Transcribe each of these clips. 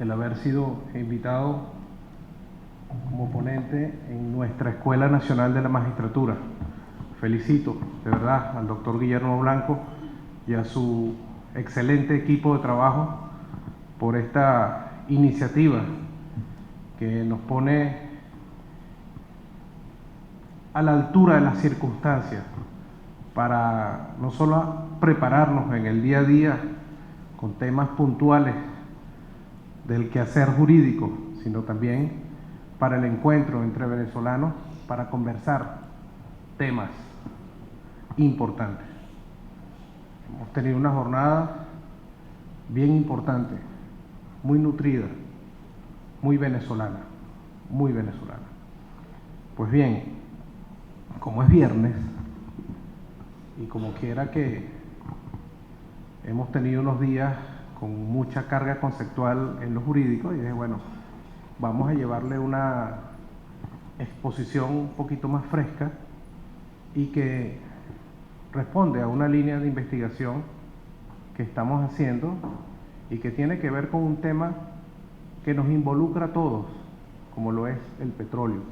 el haber sido invitado como ponente en nuestra Escuela Nacional de la Magistratura. Felicito de verdad al doctor Guillermo Blanco y a su excelente equipo de trabajo por esta iniciativa que nos pone a la altura de las circunstancias para no solo prepararnos en el día a día con temas puntuales del quehacer jurídico, sino también para el encuentro entre venezolanos para conversar temas importantes. Hemos tenido una jornada bien importante, muy nutrida, muy venezolana, muy venezolana. Pues bien, como es viernes y como quiera que hemos tenido unos días con mucha carga conceptual en lo jurídico, y dije, bueno, vamos a llevarle una exposición un poquito más fresca y que responde a una línea de investigación que estamos haciendo y que tiene que ver con un tema que nos involucra a todos, como lo es el petróleo.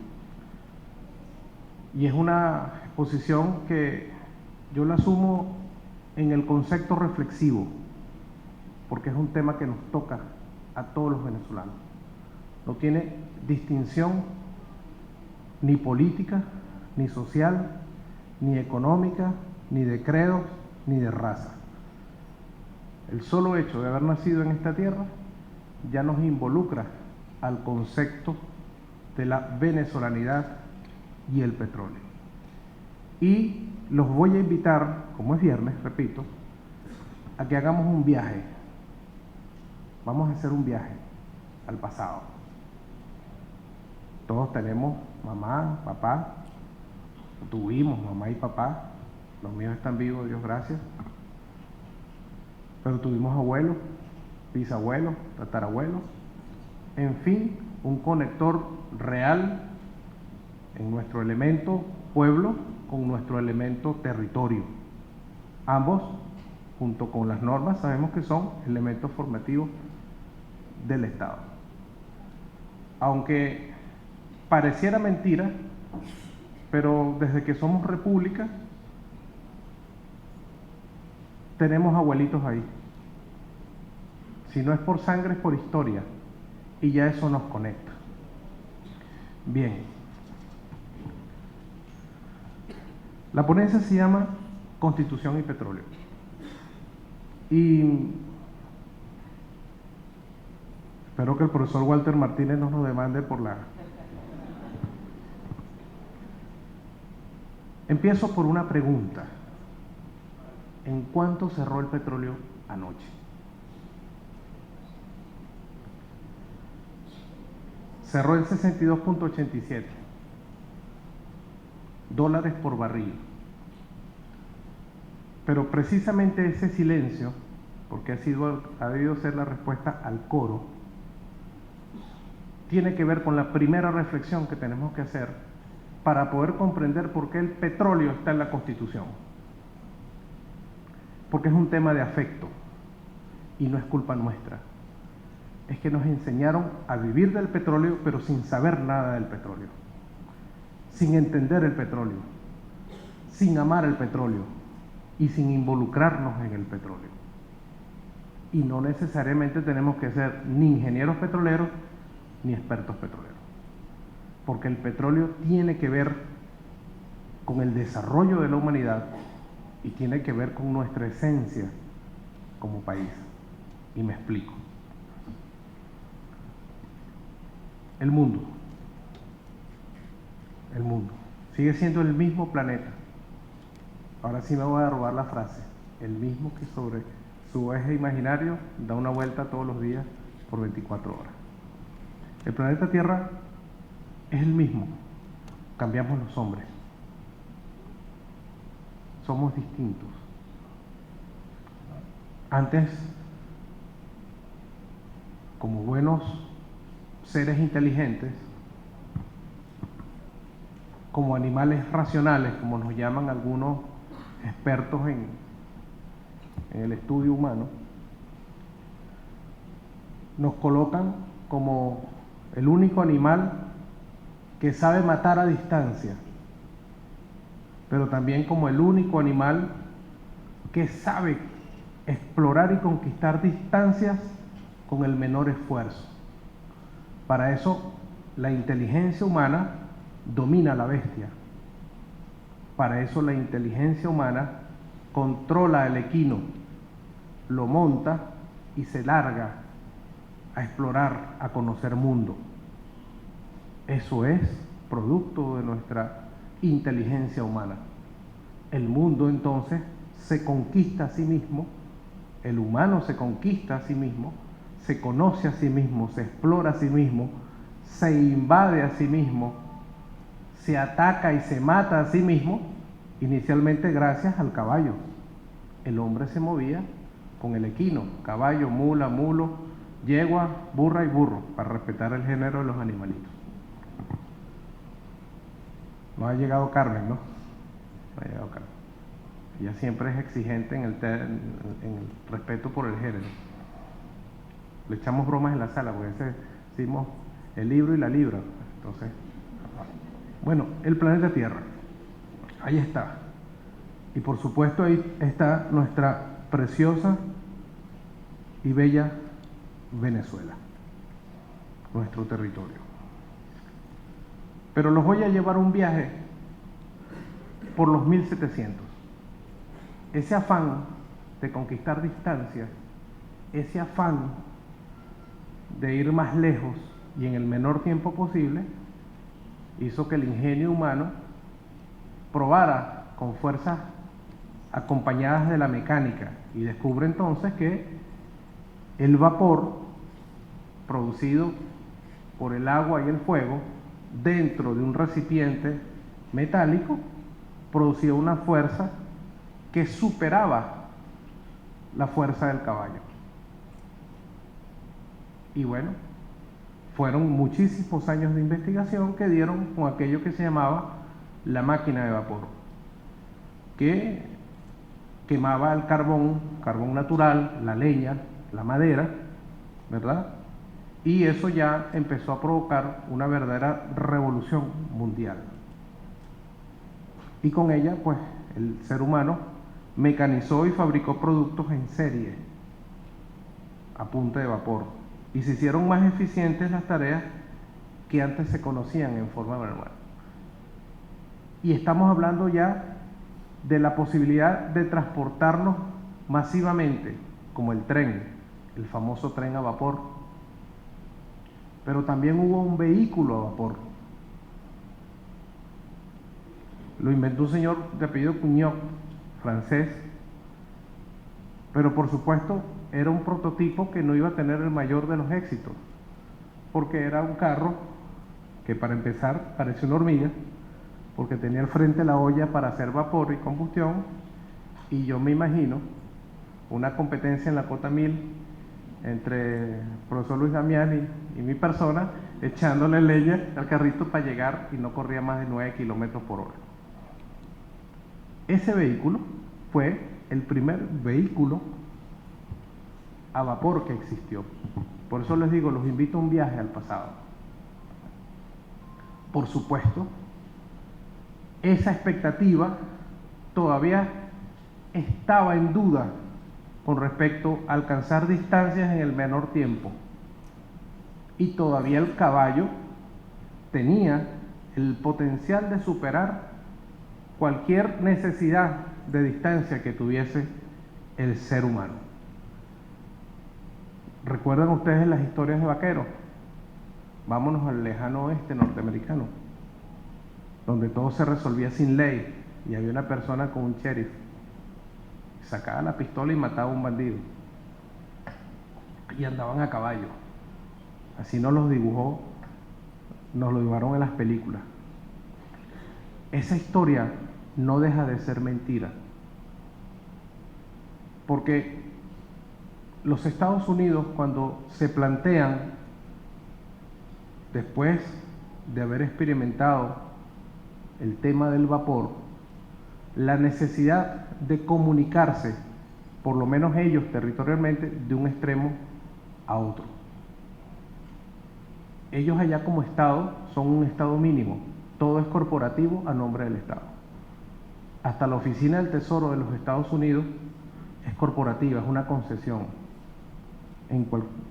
Y es una exposición que yo la asumo en el concepto reflexivo, porque es un tema que nos toca a todos los venezolanos. No tiene distinción ni política, ni social, ni económica, ni de credos, ni de raza. El solo hecho de haber nacido en esta tierra ya nos involucra al concepto de la venezolanidad y el petróleo. Y los voy a invitar, como es viernes, repito, a que hagamos un viaje. Vamos a hacer un viaje al pasado. Todos tenemos mamá, papá, tuvimos mamá y papá, los míos están vivos, Dios gracias, pero tuvimos abuelos, bisabuelos, tatarabuelos, en fin, un conector real en nuestro elemento pueblo con nuestro elemento territorio. Ambos, junto con las normas, sabemos que son elementos formativos del Estado. Aunque pareciera mentira, pero desde que somos república, tenemos abuelitos ahí. Si no es por sangre, es por historia. Y ya eso nos conecta. Bien. La ponencia se llama Constitución y Petróleo. Y espero que el profesor Walter Martínez no nos demande por la... Empiezo por una pregunta. ¿En cuánto cerró el petróleo anoche? Cerró en 62.87 dólares por barril. Pero precisamente ese silencio, porque ha debido ser la respuesta al coro, tiene que ver con la primera reflexión que tenemos que hacer para poder comprender por qué el petróleo está en la Constitución. Porque es un tema de afecto y no es culpa nuestra. Es que nos enseñaron a vivir del petróleo, pero sin saber nada del petróleo, sin entender el petróleo, sin amar el petróleo y sin involucrarnos en el petróleo. Y no necesariamente tenemos que ser ni ingenieros petroleros ni expertos petroleros, porque el petróleo tiene que ver con el desarrollo de la humanidad y tiene que ver con nuestra esencia como país. Y me explico. El mundo sigue siendo el mismo planeta. Ahora sí me voy a robar la frase. El mismo que sobre su eje imaginario da una vuelta todos los días por 24 horas. El planeta Tierra es el mismo. Cambiamos los hombres. Somos distintos. Antes, como buenos seres inteligentes, como animales racionales, como nos llaman algunos expertos en el estudio humano, nos colocan como el único animal que sabe matar a distancia, pero también como el único animal que sabe explorar y conquistar distancias con el menor esfuerzo. Para eso, la inteligencia humana domina a la bestia. Para eso, la inteligencia humana controla el equino, lo monta y se larga a explorar, a conocer mundo. Eso es producto de nuestra inteligencia humana. El mundo entonces se conquista a sí mismo, el humano se conquista a sí mismo, se conoce a sí mismo, se explora a sí mismo, se invade a sí mismo, se ataca y se mata a sí mismo, inicialmente gracias al caballo. El hombre se movía con el equino, caballo, mula, mulo, yegua, burra y burro, para respetar el género de los animalitos. No ha llegado Carmen, ¿no? No ha llegado Carmen. Ella siempre es exigente en el respeto por el género. Le echamos bromas en la sala, porque decimos el libro y la libra. Entonces, bueno, el planeta Tierra. Ahí está. Y por supuesto ahí está nuestra preciosa y bella Venezuela, nuestro territorio. Pero los voy a llevar un viaje por los 1700. Ese afán de conquistar distancias, ese afán de ir más lejos y en el menor tiempo posible, hizo que el ingenio humano probara con fuerzas acompañadas de la mecánica y descubre entonces que el vapor producido por el agua y el fuego dentro de un recipiente metálico producía una fuerza que superaba la fuerza del caballo. Y bueno, fueron muchísimos años de investigación que dieron con aquello que se llamaba la máquina de vapor, que quemaba el carbón natural, la leña, la madera, ¿verdad? Y eso ya empezó a provocar una verdadera revolución mundial. Y con ella, pues, el ser humano mecanizó y fabricó productos en serie a punta de vapor. Y se hicieron más eficientes las tareas que antes se conocían en forma manual. Y estamos hablando ya de la posibilidad de transportarnos masivamente, como el tren, el famoso tren a vapor. Pero también hubo un vehículo a vapor. Lo inventó un señor de apellido Cugnot, francés, pero por supuesto era un prototipo que no iba a tener el mayor de los éxitos, porque era un carro que, para empezar, parecía una hormiga, porque tenía al frente la olla para hacer vapor y combustión, y yo me imagino una competencia en la cota 1000 entre el profesor Luis Damián y mi persona, echándole leña al carrito para llegar, y no corría más de 9 kilómetros por hora. Ese vehículo fue el primer vehículo a vapor que existió. Por eso les digo, los invito a un viaje al pasado. Por supuesto, esa expectativa todavía estaba en duda con respecto a alcanzar distancias en el menor tiempo. Y todavía el caballo tenía el potencial de superar cualquier necesidad de distancia que tuviese el ser humano. ¿Recuerdan ustedes las historias de vaqueros? Vámonos al lejano oeste norteamericano, donde todo se resolvía sin ley y había una persona con un sheriff. Sacaba la pistola y mataba a un bandido. Y andaban a caballo. Así nos lo dibujaron en las películas. Esa historia no deja de ser mentira, porque los Estados Unidos, cuando se plantean, después de haber experimentado el tema del vapor, la necesidad de comunicarse, por lo menos ellos territorialmente, de un extremo a otro. ellos allá como Estado son un Estado mínimo, todo es corporativo a nombre del Estado. Hasta la Oficina del Tesoro de los Estados Unidos es corporativa, es una concesión.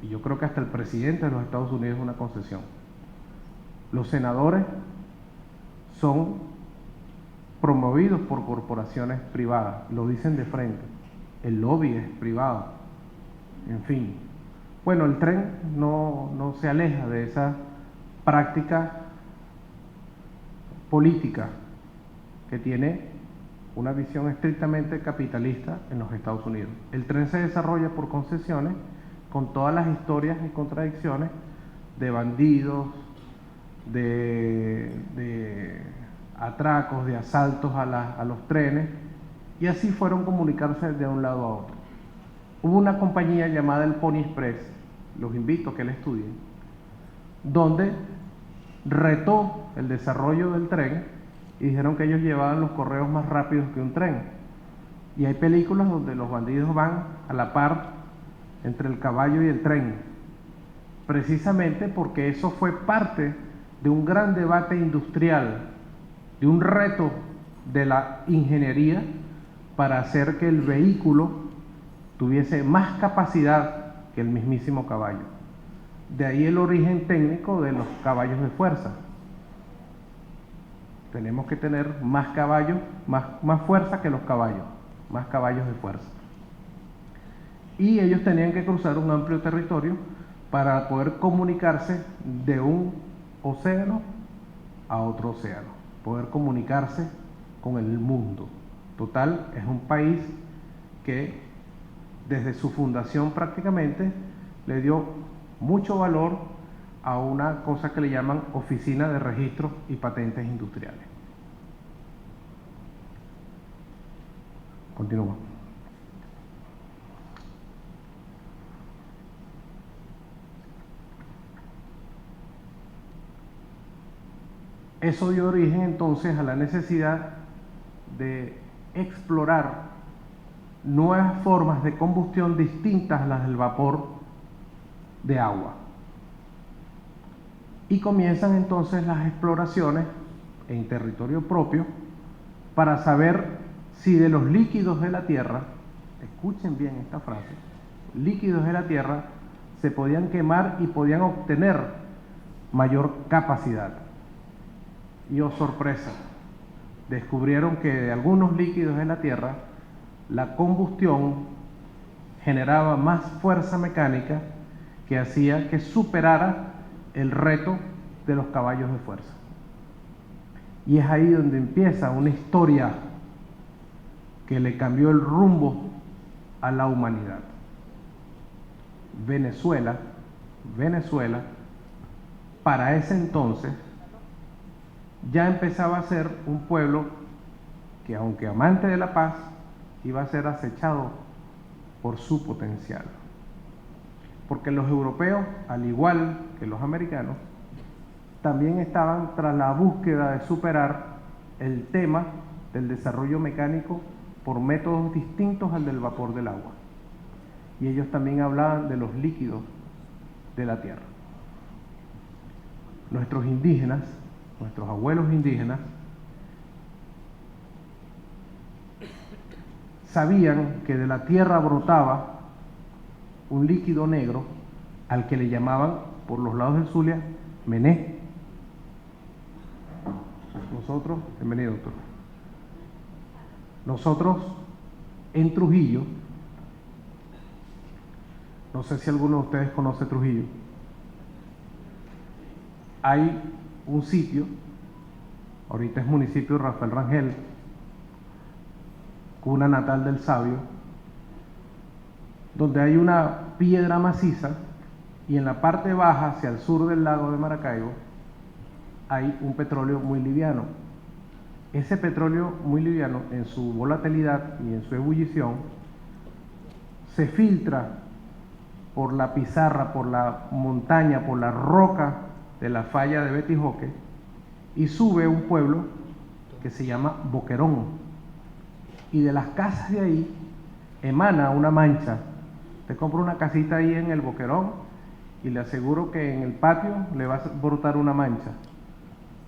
Yo creo que hasta el presidente de los Estados Unidos es una concesión. Los senadores son promovidos por corporaciones privadas, lo dicen de frente. El lobby es privado, en fin. Bueno, el tren no se aleja de esa práctica política que tiene una visión estrictamente capitalista en los Estados Unidos. El tren se desarrolla por concesiones con todas las historias y contradicciones de bandidos, de atracos, de asaltos a los trenes, y así fueron comunicarse de un lado a otro. Hubo una compañía llamada el Pony Express, los invito a que la estudien, donde retó el desarrollo del tren y dijeron que ellos llevaban los correos más rápidos que un tren. Y hay películas donde los bandidos van a la par entre el caballo y el tren, precisamente porque eso fue parte de un gran debate industrial, de un reto de la ingeniería para hacer que el vehículo tuviese más capacidad que el mismísimo caballo. De ahí el origen técnico de los caballos de fuerza. Tenemos que tener más caballos, más fuerza que los caballos, más caballos de fuerza. Y ellos tenían que cruzar un amplio territorio para poder comunicarse de un océano a otro océano, poder comunicarse con el mundo. Total, es un país que desde su fundación prácticamente le dio mucho valor a una cosa que le llaman Oficina de Registros y Patentes Industriales. Continúa. Eso dio origen entonces a la necesidad de explorar nuevas formas de combustión distintas a las del vapor de agua. Y comienzan entonces las exploraciones en territorio propio para saber si de los líquidos de la Tierra, escuchen bien esta frase, líquidos de la Tierra se podían quemar y podían obtener mayor capacidad. Y oh sorpresa, descubrieron que de algunos líquidos de la Tierra la combustión generaba más fuerza mecánica que hacía que superara el reto de los caballos de fuerza. Y es ahí donde empieza una historia que le cambió el rumbo a la humanidad. Venezuela, para ese entonces, ya empezaba a ser un pueblo que, aunque amante de la paz, iba a ser acechado por su potencial. Porque los europeos, al igual que los americanos, también estaban tras la búsqueda de superar el tema del desarrollo mecánico por métodos distintos al del vapor del agua. Y ellos también hablaban de los líquidos de la tierra. Nuestros indígenas, nuestros abuelos indígenas, sabían que de la tierra brotaba un líquido negro al que le llamaban, por los lados del Zulia, mené. Nosotros, bienvenido doctor, nosotros en Trujillo, no sé si alguno de ustedes conoce Trujillo, hay un sitio, ahorita es municipio de Rafael Rangel, cuna natal del sabio, donde hay una piedra maciza y en la parte baja, hacia el sur del lago de Maracaibo, hay un petróleo muy liviano. Ese petróleo muy liviano, en su volatilidad y en su ebullición, se filtra por la pizarra, por la montaña, por la roca de la falla de Betijoque y sube a un pueblo que se llama Boquerón. Y de las casas de ahí emana una mancha. Te compra una casita ahí en el Boquerón y le aseguro que en el patio le va a brotar una mancha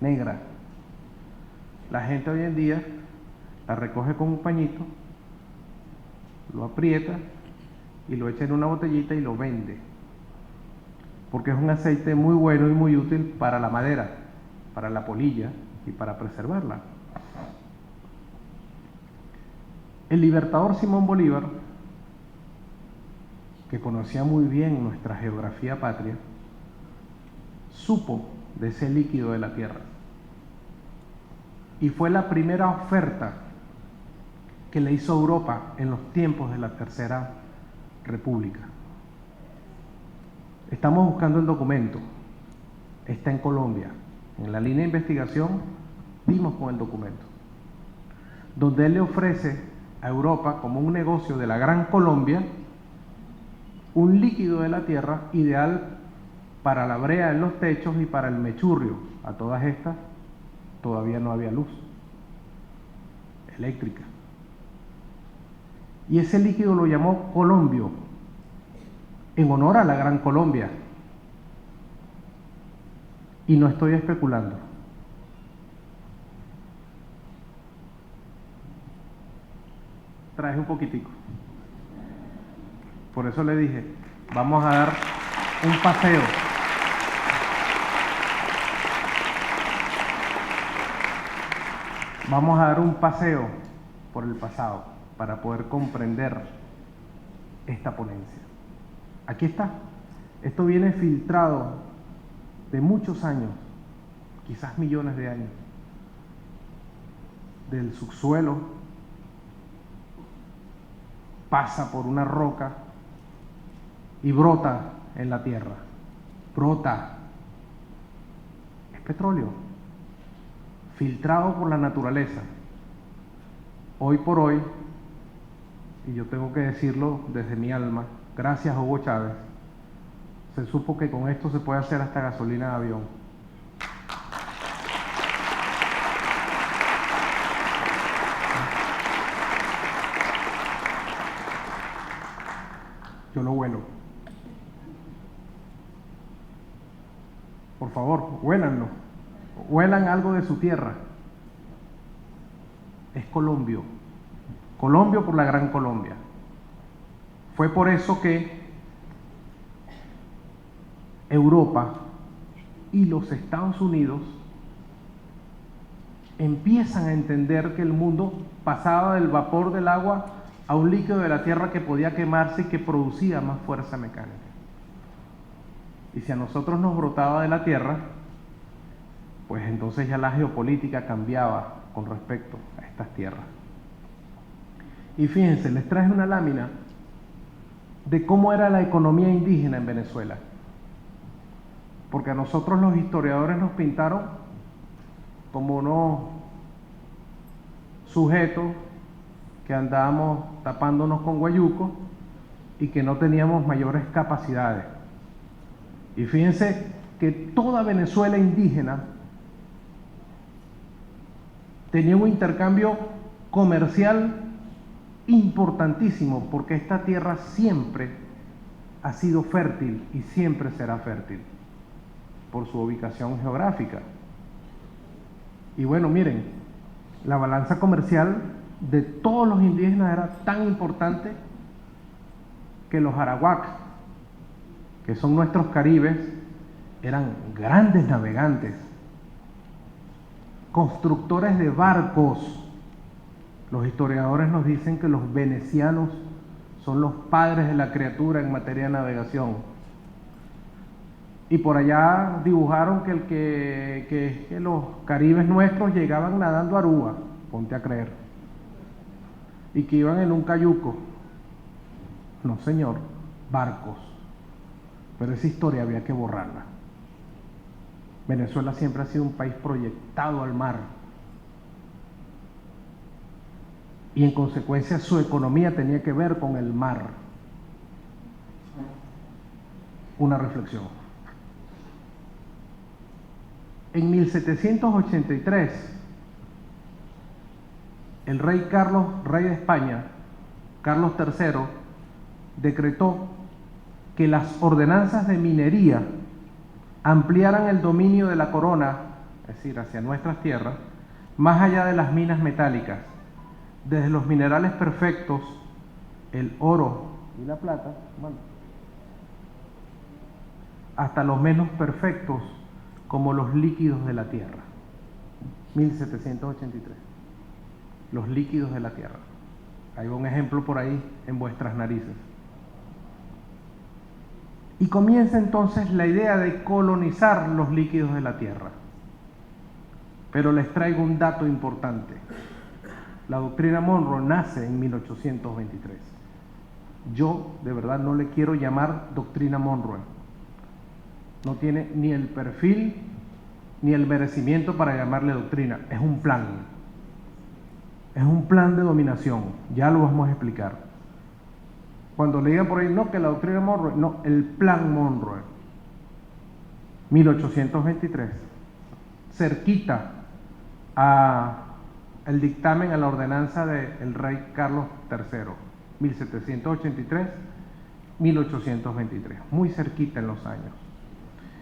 negra. La gente hoy en día la recoge con un pañito, lo aprieta y lo echa en una botellita y lo vende, porque es un aceite muy bueno y muy útil para la madera, para la polilla y para preservarla. El libertador Simón Bolívar, que conocía muy bien nuestra geografía patria, supo de ese líquido de la tierra y fue la primera oferta que le hizo Europa en los tiempos de la Tercera República. Estamos buscando el documento, está en Colombia. En la línea de investigación dimos con el documento, donde él le ofrece a Europa, como un negocio de la Gran Colombia, un líquido de la tierra ideal para la brea en los techos y para el mechurrio. A todas estas todavía no había luz eléctrica. Y ese líquido lo llamó Colombio, en honor a la Gran Colombia. Y no estoy especulando. Traje un poquitico. Por eso le dije, vamos a dar un paseo. Vamos a dar un paseo por el pasado para poder comprender esta ponencia. Aquí está. Esto viene filtrado de muchos años, quizás millones de años, del subsuelo, pasa por una roca y brota en la tierra. Brota. Es petróleo, filtrado por la naturaleza. Hoy por hoy, y yo tengo que decirlo desde mi alma, gracias a Hugo Chávez, se supo que con esto se puede hacer hasta gasolina de avión. Yo lo huelo. Por favor, huélanlo. Huelan algo de su tierra. Es Colombia. Colombia por la Gran Colombia. Fue por eso que Europa y los Estados Unidos empiezan a entender que el mundo pasaba del vapor del agua a un líquido de la tierra que podía quemarse y que producía más fuerza mecánica. Y si a nosotros nos brotaba de la tierra, pues entonces ya la geopolítica cambiaba con respecto a estas tierras. Y fíjense, les traje una lámina de cómo era la economía indígena en Venezuela. Porque a nosotros los historiadores nos pintaron como unos sujetos que andábamos tapándonos con guayuco y que no teníamos mayores capacidades. Y fíjense que toda Venezuela indígena tenía un intercambio comercial importantísimo, porque esta tierra siempre ha sido fértil y siempre será fértil por su ubicación geográfica. Y bueno, miren, la balanza comercial de todos los indígenas era tan importante que los arawak, que son nuestros caribes, eran grandes navegantes, constructores de barcos. Los historiadores nos dicen que los venecianos son los padres de la criatura en materia de navegación. Y por allá dibujaron que los caribes nuestros llegaban nadando a Aruba, ponte a creer, y que iban en un cayuco. No, señor, barcos. Pero esa historia había que borrarla. Venezuela siempre ha sido un país proyectado al mar. Y en consecuencia su economía tenía que ver con el mar. Una reflexión. En 1783, el rey Carlos, rey de España, Carlos III, decretó que las ordenanzas de minería ampliaran el dominio de la corona, es decir, hacia nuestras tierras, más allá de las minas metálicas, desde los minerales perfectos, el oro y la plata, bueno, hasta los menos perfectos, como los líquidos de la tierra. 1783. Los líquidos de la tierra. Hay un ejemplo por ahí en vuestras narices. Y comienza entonces la idea de colonizar los líquidos de la tierra. Pero les traigo un dato importante. La doctrina Monroe nace en 1823. Yo, de verdad, no le quiero llamar doctrina Monroe. No tiene ni el perfil ni el merecimiento para llamarle doctrina. Es un plan. Es un plan de dominación. Ya lo vamos a explicar. Cuando le digan por ahí, no, que la doctrina Monroe, no, el plan Monroe. 1823. Cerquita a el dictamen a la ordenanza del rey Carlos III. 1783, 1823. Muy cerquita en los años.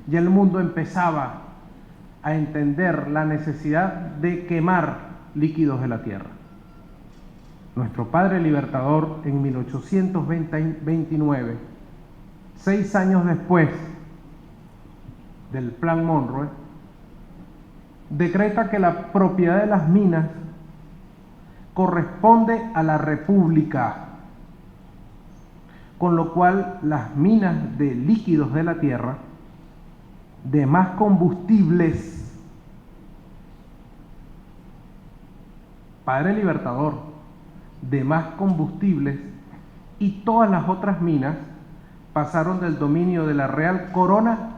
Ya el mundo empezaba a entender la necesidad de quemar líquidos de la tierra. Nuestro padre libertador en 1829, 6 años después del Plan Monroe, decreta que la propiedad de las minas corresponde a la República, con lo cual las minas de líquidos de la tierra, de más combustibles, padre libertador, de más combustibles, y todas las otras minas pasaron del dominio de la Real Corona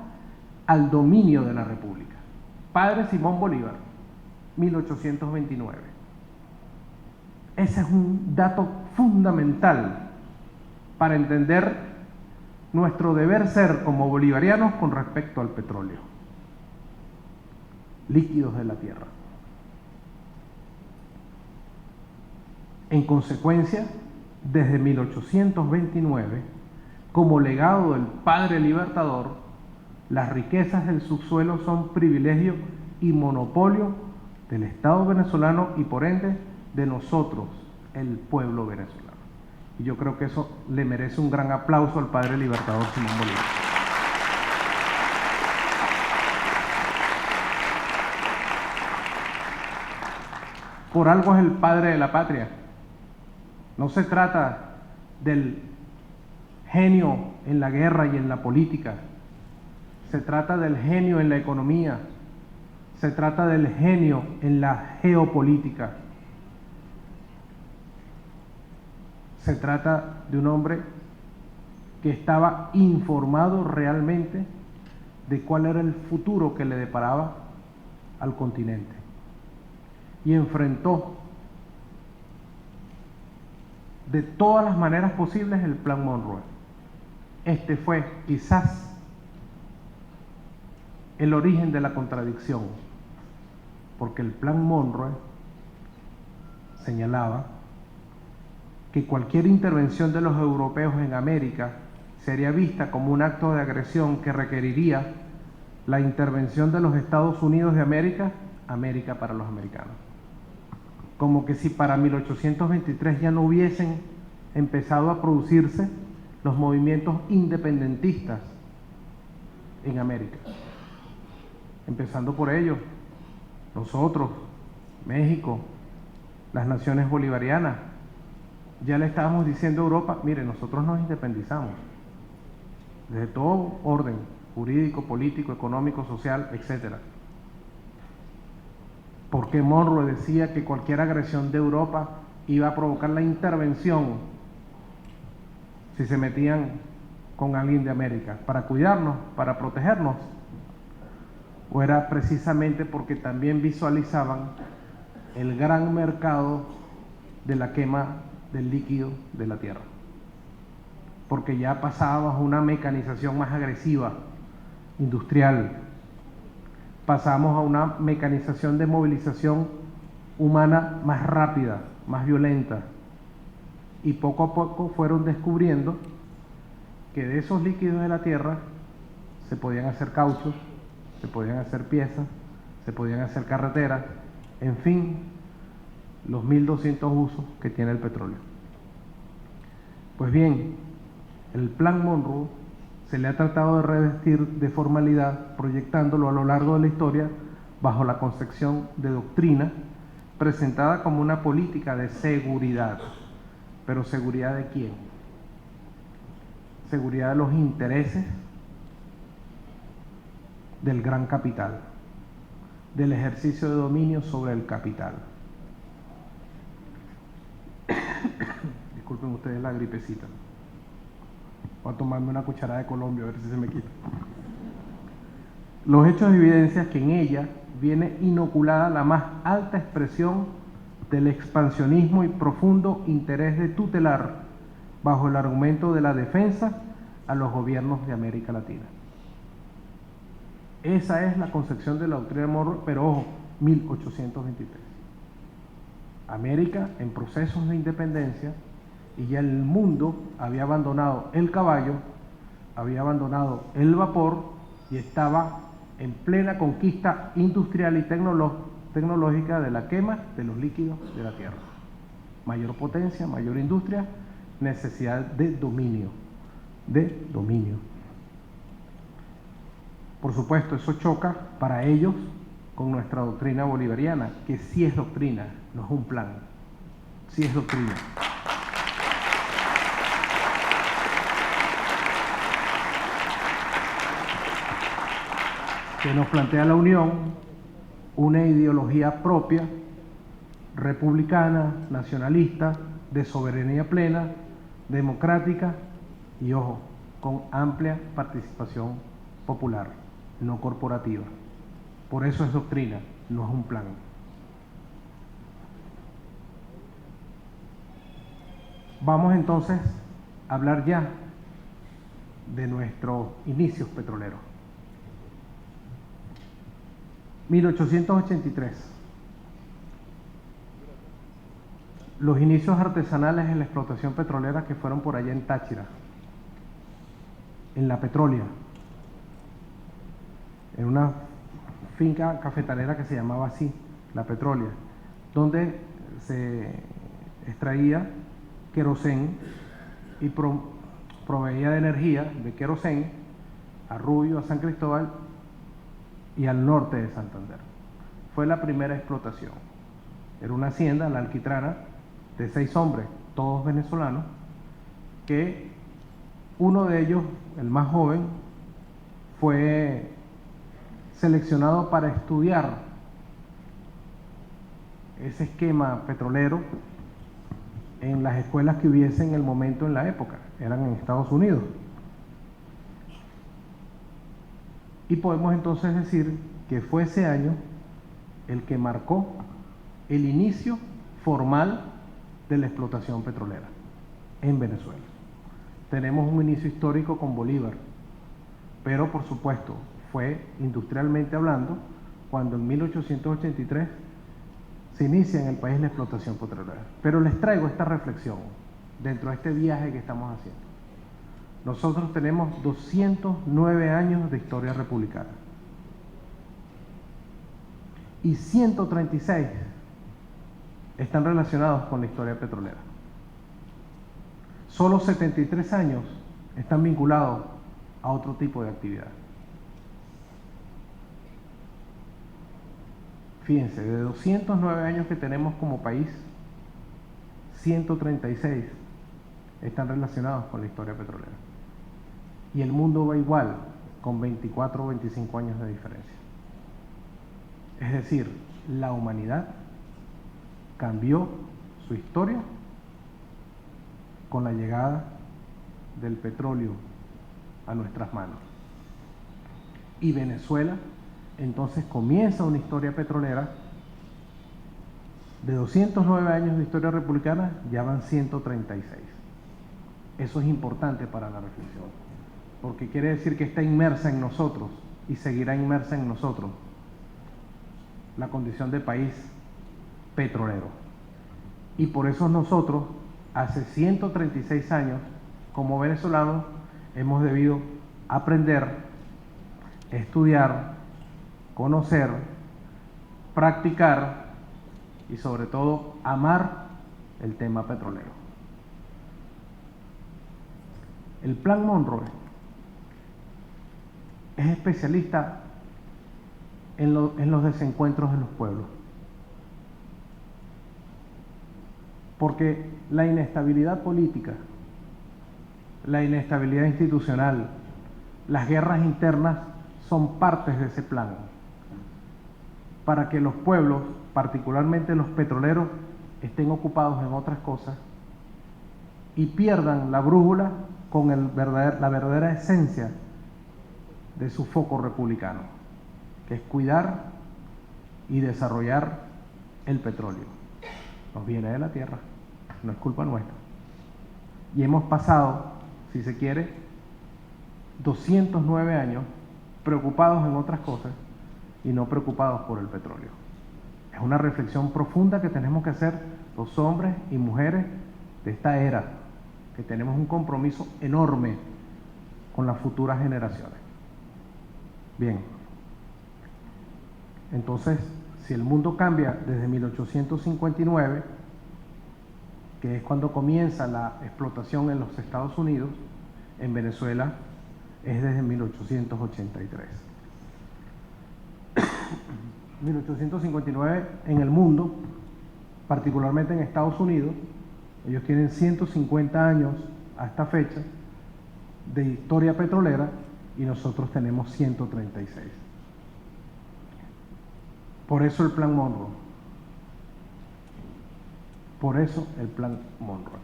al dominio de la República. Padre Simón Bolívar, 1829. Ese es un dato fundamental para entender nuestro deber ser como bolivarianos con respecto al petróleo. Líquidos de la tierra. En consecuencia, desde 1829, como legado del padre libertador, las riquezas del subsuelo son privilegio y monopolio del Estado venezolano y por ende de nosotros, el pueblo venezolano. Y yo creo que eso le merece un gran aplauso al padre libertador Simón Bolívar. Por algo es el padre de la patria. No se trata del genio en la guerra y en la política. Se trata del genio en la economía. Se trata del genio en la geopolítica. Se trata de un hombre que estaba informado realmente de cuál era el futuro que le deparaba al continente. Y enfrentó de todas las maneras posibles el Plan Monroe. Este fue quizás el origen de la contradicción, porque el Plan Monroe señalaba que cualquier intervención de los europeos en América sería vista como un acto de agresión que requeriría la intervención de los Estados Unidos de América, América para los americanos. Como que si para 1823 ya no hubiesen empezado a producirse los movimientos independentistas en América. Empezando por ellos, nosotros, México, las naciones bolivarianas. Ya le estábamos diciendo a Europa, mire, nosotros nos independizamos desde todo orden jurídico, político, económico, social, etc. Porque Monroe decía que cualquier agresión de Europa iba a provocar la intervención si se metían con alguien de América, para cuidarnos, para protegernos, o era precisamente porque también visualizaban el gran mercado de la quema del líquido de la tierra, porque ya pasábamos a una mecanización más agresiva, industrial, pasamos a una mecanización de movilización humana más rápida, más violenta, y poco a poco fueron descubriendo que de esos líquidos de la tierra se podían hacer cauchos, se podían hacer piezas, se podían hacer carreteras, en fin, los 1200 usos que tiene el petróleo. Pues bien, el Plan Monroe se le ha tratado de revestir de formalidad, proyectándolo a lo largo de la historia bajo la concepción de doctrina presentada como una política de seguridad. ¿Pero seguridad de quién? Seguridad de los intereses del gran capital, del ejercicio de dominio sobre el capital. Disculpen ustedes la gripecita. Voy a tomarme una cucharada de Colombia a ver si se me quita. Los hechos evidencian que en ella viene inoculada la más alta expresión del expansionismo y profundo interés de tutelar, bajo el argumento de la defensa, a los gobiernos de América Latina. Esa es la concepción de la doctrina Monroe, pero ojo, 1823. América en procesos de independencia, y ya el mundo había abandonado el caballo, había abandonado el vapor y estaba en plena conquista industrial y tecnológica de la quema de los líquidos de la tierra. Mayor potencia, mayor industria, necesidad de dominio. Por supuesto, eso choca para ellos con nuestra doctrina bolivariana, que sí es doctrina, no es un plan, sí es doctrina. Que nos plantea la Unión una ideología propia, republicana, nacionalista, de soberanía plena, democrática y, ojo, con amplia participación popular, no corporativa. Por eso es doctrina, no es un plan. Vamos entonces a hablar ya de nuestros inicios petroleros. 1883. Los inicios artesanales en la explotación petrolera que fueron por allá en Táchira, en La Petrolia, en una finca cafetalera que se llamaba así, La Petrolia, donde se extraía querosén y proveía de energía de querosén a Rubio, a San Cristóbal y al norte de Santander. Fue la primera explotación. Era una hacienda, La Alquitrana, de 6 hombres, todos venezolanos, que uno de ellos, el más joven, fue seleccionado para estudiar ese esquema petrolero en las escuelas que hubiese en el momento, en la época, eran en Estados Unidos. Y podemos entonces decir que fue ese año el que marcó el inicio formal de la explotación petrolera en Venezuela. Tenemos un inicio histórico con Bolívar, pero por supuesto fue industrialmente hablando cuando en 1883 se inicia en el país la explotación petrolera. Pero les traigo esta reflexión dentro de este viaje que estamos haciendo. Nosotros tenemos 209 años de historia republicana y 136 están relacionados con la historia petrolera. Solo 73 años están vinculados a otro tipo de actividad. Fíjense, de 209 años que tenemos como país, 136 están relacionados con la historia petrolera. Y el mundo va igual, con 24 o 25 años de diferencia. Es decir, la humanidad cambió su historia con la llegada del petróleo a nuestras manos. Y Venezuela entonces comienza una historia petrolera. De 209 años de historia republicana, ya van 136. Eso es importante para la reflexión, porque quiere decir que está inmersa en nosotros y seguirá inmersa en nosotros la condición de país petrolero. Y por eso nosotros, hace 136 años, como venezolanos, hemos debido aprender, estudiar, conocer, practicar y sobre todo amar el tema petrolero. El Plan Monroe es especialista en los desencuentros de los pueblos, porque la inestabilidad política, la inestabilidad institucional, las guerras internas son partes de ese plan, para que los pueblos, particularmente los petroleros, estén ocupados en otras cosas y pierdan la brújula con la verdadera esencia de su foco republicano, que es cuidar y desarrollar el petróleo. Nos viene de la tierra, no es culpa nuestra. Y hemos pasado, si se quiere, 209 años preocupados en otras cosas y no preocupados por el petróleo. Es una reflexión profunda que tenemos que hacer los hombres y mujeres de esta era, que tenemos un compromiso enorme con las futuras generaciones. Bien, entonces, si el mundo cambia desde 1859, que es cuando comienza la explotación en los Estados Unidos, en Venezuela es desde 1883. 1859 en el mundo, particularmente en Estados Unidos, ellos tienen 150 años a esta fecha de historia petrolera y nosotros tenemos 136. Por eso el Plan Monroe. Por eso el Plan Monroe.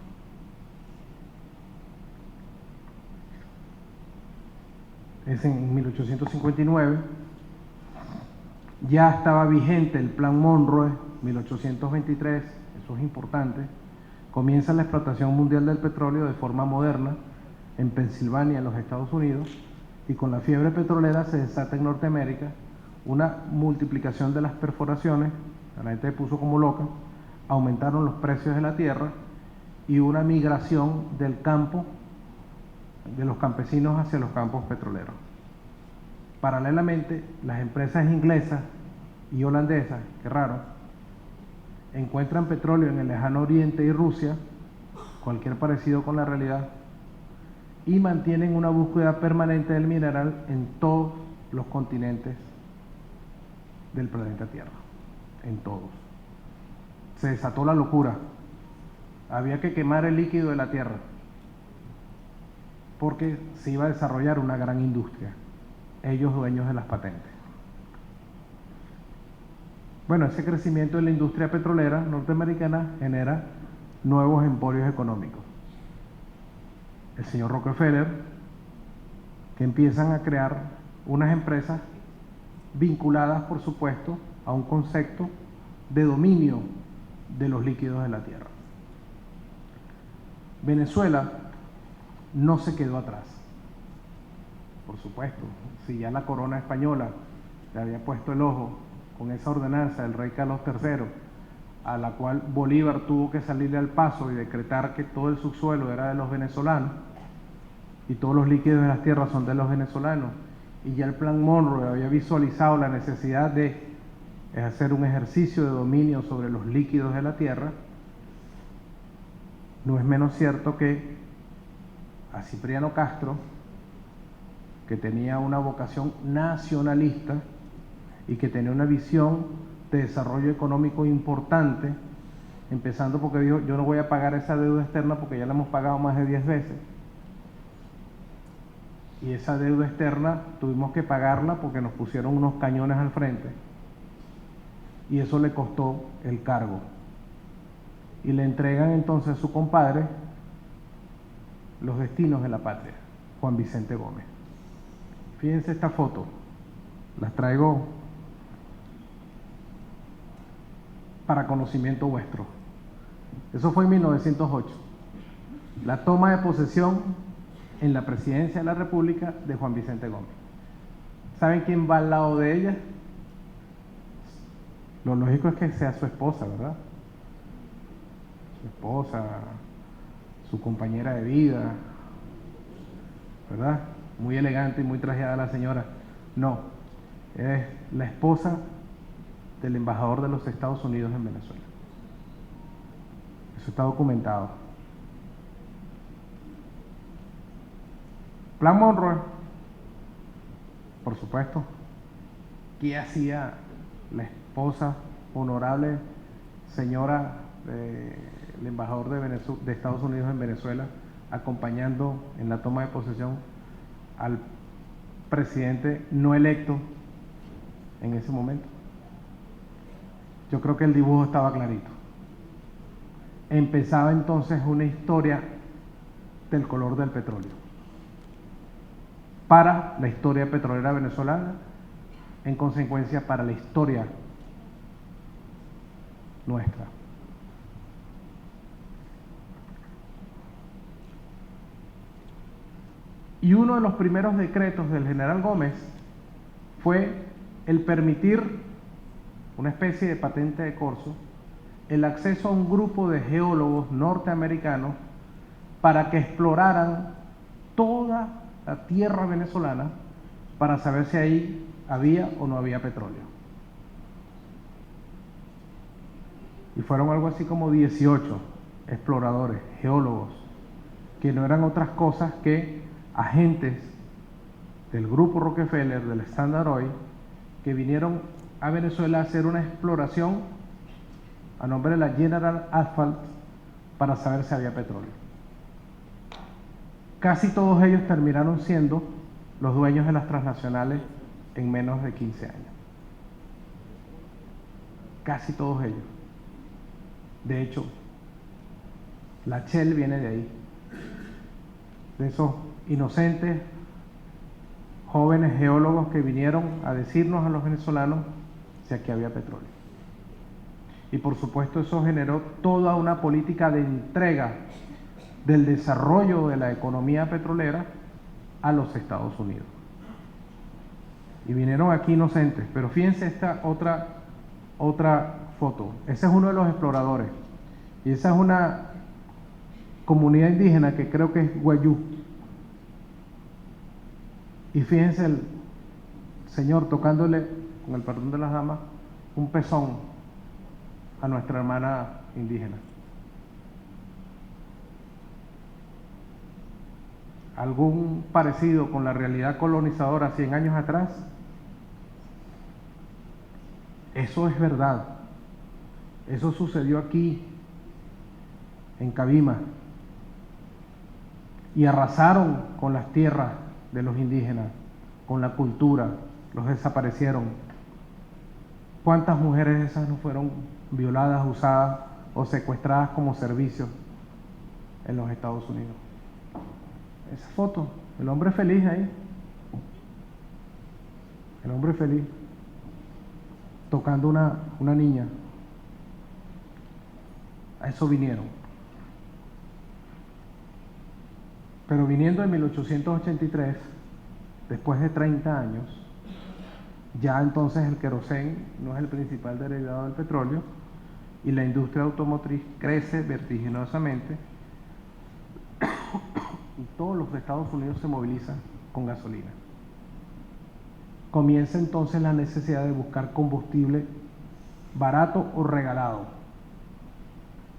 Es en 1859. Ya estaba vigente el Plan Monroe, 1823, eso es importante. Comienza la explotación mundial del petróleo de forma moderna en Pensilvania, en los Estados Unidos, y con la fiebre petrolera se desata en Norteamérica una multiplicación de las perforaciones, la gente se puso como loca, aumentaron los precios de la tierra y una migración del campo, de los campesinos hacia los campos petroleros. Paralelamente, las empresas inglesas y holandesas, qué raro, encuentran petróleo en el lejano oriente y Rusia, cualquier parecido con la realidad, y mantienen una búsqueda permanente del mineral en todos los continentes del planeta Tierra, en todos. Se desató la locura. Había que quemar el líquido de la Tierra, porque se iba a desarrollar una gran industria, ellos dueños de las patentes. Bueno, ese crecimiento de la industria petrolera norteamericana genera nuevos emporios económicos. El señor Rockefeller, que empiezan a crear unas empresas vinculadas, por supuesto, a un concepto de dominio de los líquidos de la tierra. Venezuela no se quedó atrás. Por supuesto, si ya la corona española le había puesto el ojo con esa ordenanza del rey Carlos III, a la cual Bolívar tuvo que salirle al paso y decretar que todo el subsuelo era de los venezolanos y todos los líquidos de las tierras son de los venezolanos, y ya el Plan Monroe había visualizado la necesidad de hacer un ejercicio de dominio sobre los líquidos de la tierra, no es menos cierto que a Cipriano Castro, que tenía una vocación nacionalista y que tenía una visión de desarrollo económico importante, empezando porque dijo, yo no voy a pagar esa deuda externa porque ya la hemos pagado más de 10 veces. Y esa deuda externa tuvimos que pagarla porque nos pusieron unos cañones al frente. Y eso le costó el cargo. Y le entregan entonces a su compadre los destinos de la patria, Juan Vicente Gómez. Fíjense esta foto, las traigo para conocimiento vuestro. Eso fue en 1908. La toma de posesión en la presidencia de la República de Juan Vicente Gómez. ¿Saben quién va al lado de ella? Lo lógico es que sea su esposa, ¿verdad? Su esposa, su compañera de vida, ¿verdad? Muy elegante y muy trajeada la señora. No, es la esposa del embajador de los Estados Unidos en Venezuela. Eso está documentado. Plan Monroe, por supuesto. ¿Qué hacía la esposa, honorable señora del embajador de Estados Unidos en Venezuela, acompañando en la toma de posesión al presidente no electo en ese momento? Yo creo que el dibujo estaba clarito. Empezaba entonces una historia del color del petróleo para la historia petrolera venezolana, en consecuencia para la historia nuestra. Y uno de los primeros decretos del general Gómez fue el permitir, una especie de patente de corso, el acceso a un grupo de geólogos norteamericanos para que exploraran toda la tierra venezolana para saber si ahí había o no había petróleo. Y fueron algo así como 18 exploradores, geólogos, que no eran otras cosas que agentes del grupo Rockefeller, del Standard Oil, que vinieron a Venezuela a hacer una exploración a nombre de la General Asphalt para saber si había petróleo. Casi todos ellos terminaron siendo los dueños de las transnacionales en menos de 15 años. Casi todos ellos. De hecho, la Shell viene de ahí, de esos inocentes jóvenes geólogos que vinieron a decirnos a los venezolanos si aquí había petróleo. Y por supuesto eso generó toda una política de entrega del desarrollo de la economía petrolera a los Estados Unidos. Y vinieron aquí inocentes, pero fíjense esta otra foto. Ese es uno de los exploradores, y esa es una comunidad indígena que creo que es Guayú. Y fíjense el señor tocándole, con el perdón de las damas, un pezón a nuestra hermana indígena. ¿Algún parecido con la realidad colonizadora 100 años atrás? Eso es verdad. Eso sucedió aquí, en Cabima, y arrasaron con las tierras de los indígenas, con la cultura, los desaparecieron. ¿Cuántas mujeres esas no fueron violadas, usadas o secuestradas como servicio en los Estados Unidos? Esa foto, el hombre feliz ahí, el hombre feliz, tocando una niña. A eso vinieron. Pero viniendo en 1883, después de 30 años, ya entonces el querosén no es el principal derivado del petróleo y la industria automotriz crece vertiginosamente y todos los Estados Unidos se movilizan con gasolina. Comienza entonces la necesidad de buscar combustible barato o regalado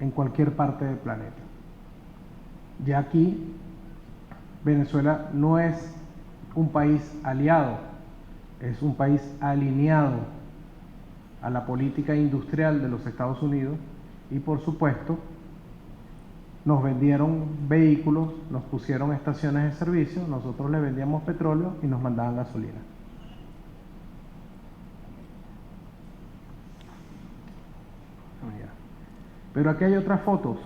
en cualquier parte del planeta. Ya aquí Venezuela no es un país aliado, es un país alineado a la política industrial de los Estados Unidos y por supuesto nos vendieron vehículos, nos pusieron estaciones de servicio, nosotros le vendíamos petróleo y nos mandaban gasolina. Pero aquí hay otras fotos,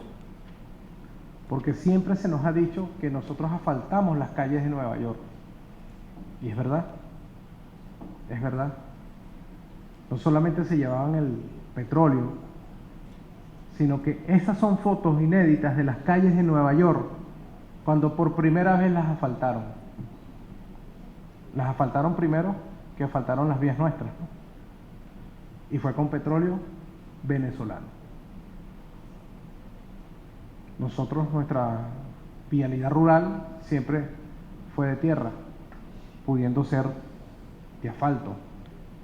porque siempre se nos ha dicho que nosotros asfaltamos las calles de Nueva York. Y es verdad, es verdad. No solamente se llevaban el petróleo, sino que esas son fotos inéditas de las calles de Nueva York cuando por primera vez las asfaltaron. Las asfaltaron primero que asfaltaron las vías nuestras, ¿no? Y fue con petróleo venezolano. Nosotros, nuestra vialidad rural siempre fue de tierra, pudiendo ser de asfalto.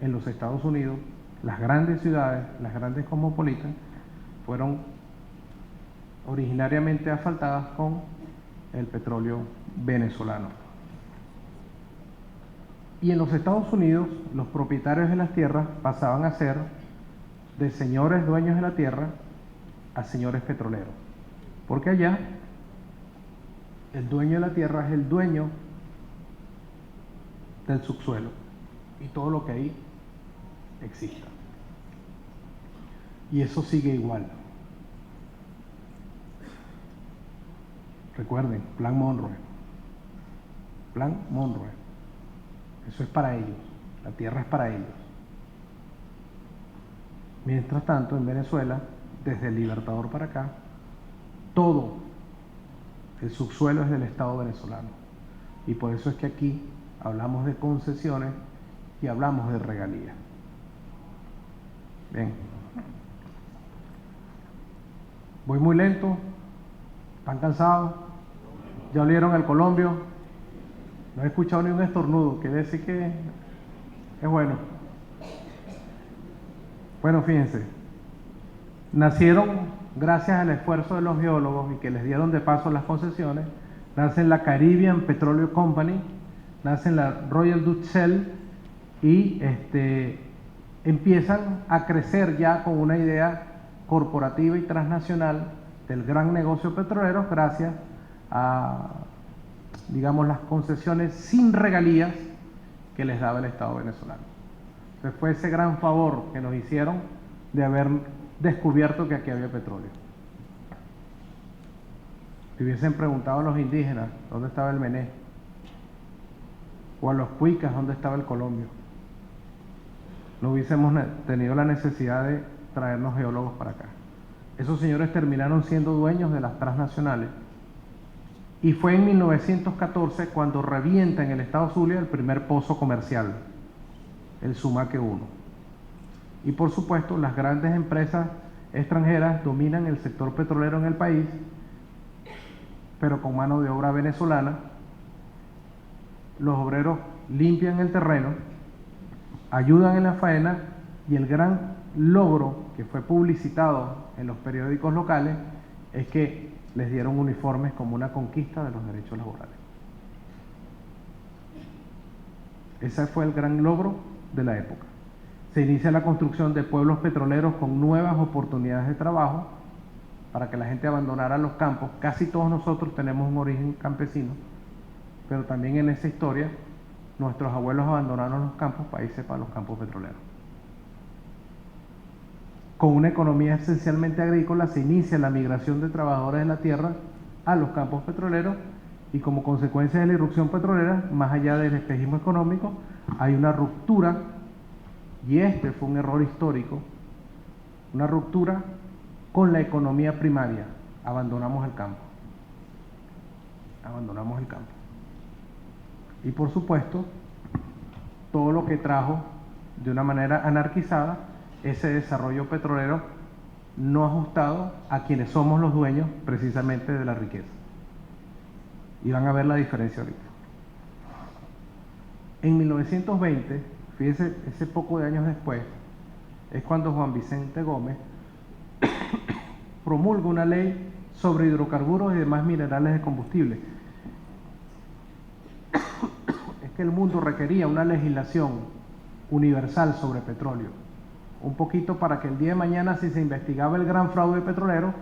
En los Estados Unidos, las grandes ciudades, las grandes cosmopolitas, fueron originariamente asfaltadas con el petróleo venezolano. Y en los Estados Unidos, los propietarios de las tierras pasaban a ser de señores dueños de la tierra a señores petroleros. Porque allá, el dueño de la tierra es el dueño del subsuelo y todo lo que ahí exista. Y eso sigue igual. Recuerden, Plan Monroe. Plan Monroe. Eso es para ellos. La tierra es para ellos. Mientras tanto, en Venezuela, desde el Libertador para acá, todo el subsuelo es del Estado venezolano. Y por eso es que aquí hablamos de concesiones y hablamos de regalías. Bien. Voy muy lento. ¿Están cansados? ¿Ya olieron el colombio? No he escuchado ni un estornudo, quiere decir que es bueno. Bueno, fíjense, nacieron gracias al esfuerzo de los geólogos y que les dieron de paso las concesiones, nacen la Caribbean Petroleum Company, nacen la Royal Dutch Shell y empiezan a crecer ya con una idea corporativa y transnacional del gran negocio petrolero gracias a, digamos, las concesiones sin regalías que les daba el Estado venezolano. Entonces fue ese gran favor que nos hicieron de haber descubierto que aquí había petróleo. Si hubiesen preguntado a los indígenas dónde estaba el Mené, o a los cuicas dónde estaba el Colombio, no hubiésemos tenido la necesidad de traernos geólogos para acá. Esos señores terminaron siendo dueños de las transnacionales. Y fue en 1914 cuando revienta en el estado Zulia el primer pozo comercial, el Sumaque 1. Y por supuesto, las grandes empresas extranjeras dominan el sector petrolero en el país, pero con mano de obra venezolana. Los obreros limpian el terreno, ayudan en la faena y el gran logro que fue publicitado en los periódicos locales es que les dieron uniformes como una conquista de los derechos laborales. Ese fue el gran logro de la época. Se inicia la construcción de pueblos petroleros con nuevas oportunidades de trabajo para que la gente abandonara los campos. Casi todos nosotros tenemos un origen campesino, pero también en esa historia nuestros abuelos abandonaron los campos para irse para los campos petroleros. Con una economía esencialmente agrícola se inicia la migración de trabajadores de la tierra a los campos petroleros y como consecuencia de la irrupción petrolera, más allá del espejismo económico, hay una ruptura, y este fue un error histórico, una ruptura con la economía primaria. Abandonamos el campo. Abandonamos el campo. Y por supuesto, todo lo que trajo de una manera anarquizada ese desarrollo petrolero no ajustado a quienes somos los dueños precisamente de la riqueza. Y van a ver la diferencia ahorita. En 1920, fíjense, ese poco de años después, es cuando Juan Vicente Gómez promulga una ley sobre hidrocarburos y demás minerales de combustible. Es que el mundo requería una legislación universal sobre petróleo. Un poquito para que el día de mañana, si se investigaba el gran fraude petrolero,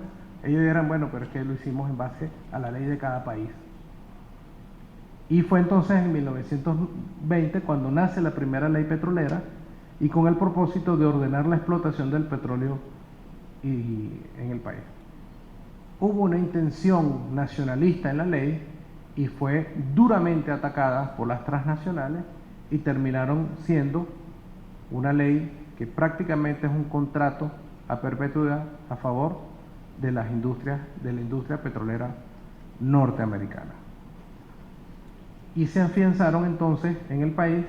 ellos dijeran, bueno, pero es que lo hicimos en base a la ley de cada país. Y fue entonces en 1920 cuando nace la primera ley petrolera y con el propósito de ordenar la explotación del petróleo en el país. Hubo una intención nacionalista en la ley y fue duramente atacada por las transnacionales y terminaron siendo una ley que prácticamente es un contrato a perpetuidad a favor de las industrias, de la industria petrolera norteamericana. Y se afianzaron entonces en el país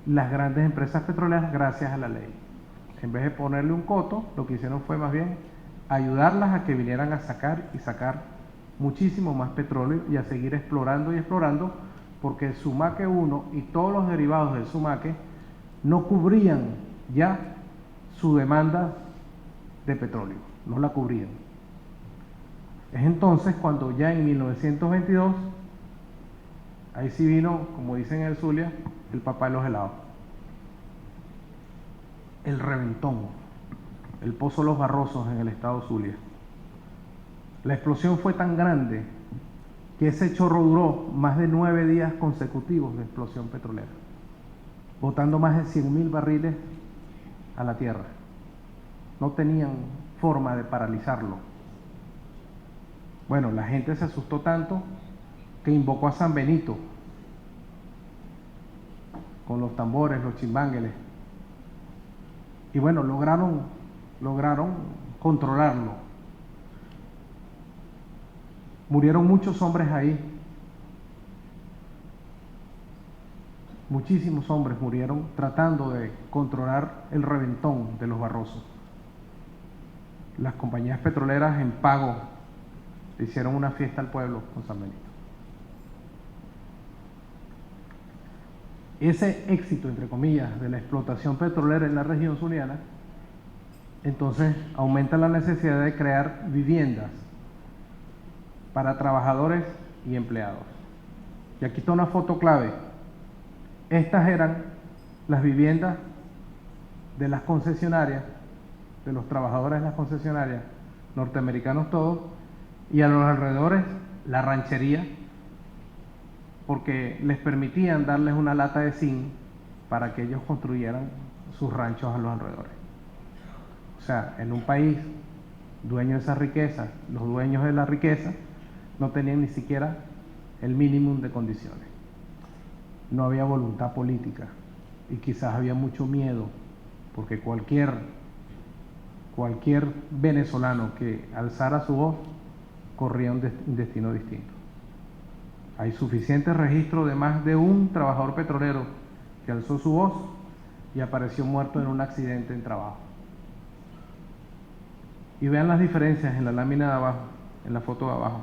las grandes empresas petroleras gracias a la ley. En vez de ponerle un coto, lo que hicieron fue más bien ayudarlas a que vinieran a sacar y sacar muchísimo más petróleo y a seguir explorando y explorando porque el Sumaque 1 y todos los derivados del Sumaque no cubrían ya su demanda de petróleo, no la cubrían. Es entonces cuando ya en 1922, ahí sí vino, como dicen en el Zulia, el papá de los helados. El reventón, el Pozo Los Barrosos en el estado Zulia. La explosión fue tan grande que ese chorro duró más de 9 días consecutivos de explosión petrolera, botando más de 100.000 barriles a la tierra. No tenían forma de paralizarlo. Bueno, la gente se asustó tanto que invocó a San Benito con los tambores, los chimbángueles. Y bueno, lograron controlarlo. Murieron muchos hombres ahí. Muchísimos hombres murieron tratando de controlar el reventón de los Barrosos. Las compañías petroleras en pago le hicieron una fiesta al pueblo con San Benito. Ese éxito, entre comillas, de la explotación petrolera en la región zuliana, entonces aumenta la necesidad de crear viviendas para trabajadores y empleados. Y aquí está una foto clave. Estas eran las viviendas de las concesionarias, de los trabajadores de las concesionarias, norteamericanos todos, y a los alrededores la ranchería, porque les permitían darles una lata de zinc para que ellos construyeran sus ranchos a los alrededores. O sea, en un país dueño de esa riqueza, los dueños de la riqueza no tenían ni siquiera el mínimo de condiciones. No había voluntad política y quizás había mucho miedo, porque cualquier venezolano que alzara su voz corría un destino distinto. Hay suficiente registro de más de un trabajador petrolero que alzó su voz y apareció muerto en un accidente en trabajo. Y vean las diferencias en la lámina de abajo, en la foto de abajo.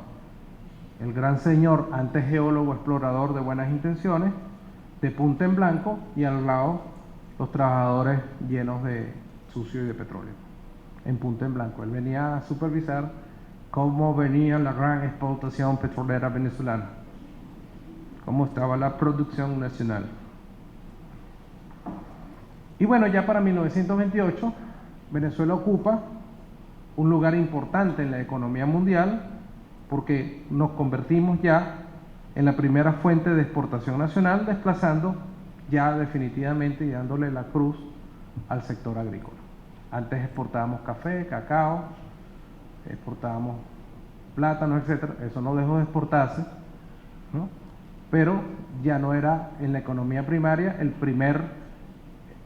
El gran señor, antes geólogo, explorador de buenas intenciones, de punta en blanco, y al lado los trabajadores llenos de sucio y de petróleo, en punta en blanco. Él venía a supervisar cómo venía la gran explotación petrolera venezolana, cómo estaba la producción nacional. Y bueno, ya para 1928, Venezuela ocupa un lugar importante en la economía mundial, porque nos convertimos ya en la primera fuente de exportación nacional, desplazando ya definitivamente y dándole la cruz al sector agrícola. Antes exportábamos café, cacao, exportábamos plátanos, etcétera. Eso no dejó de exportarse, ¿no? Pero ya no era en la economía primaria el primer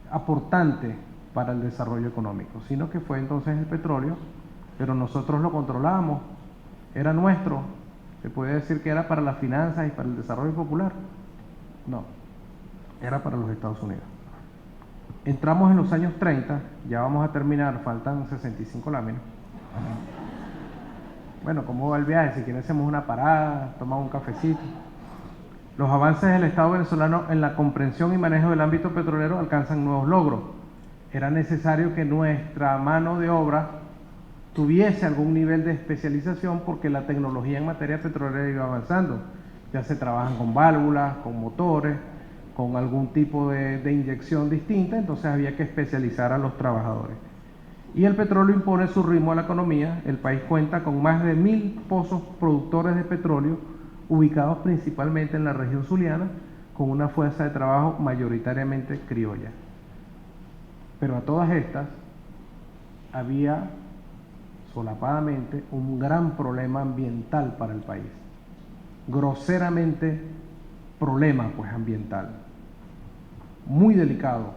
aportante para el desarrollo económico, sino que fue entonces el petróleo, pero nosotros lo controlábamos, era nuestro. Se puede decir que era para las finanzas y para el desarrollo popular. No, era para los Estados Unidos. Entramos en los años 30, ya vamos a terminar, faltan 65 láminas. Bueno, ¿cómo va el viaje? Si quieren hacemos una parada, tomamos un cafecito. Los avances del Estado venezolano en la comprensión y manejo del ámbito petrolero alcanzan nuevos logros. Era necesario que nuestra mano de obra tuviese algún nivel de especialización, porque la tecnología en materia petrolera iba avanzando. Ya se trabajan con válvulas, con motores, con algún tipo de inyección distinta, entonces había que especializar a los trabajadores. Y el petróleo impone su ritmo a la economía. El país cuenta con más de 1.000 pozos productores de petróleo, ubicados principalmente en la región zuliana, con una fuerza de trabajo mayoritariamente criolla. Pero a todas estas había solapadamente un gran problema ambiental para el país, groseramente problema pues ambiental, muy delicado,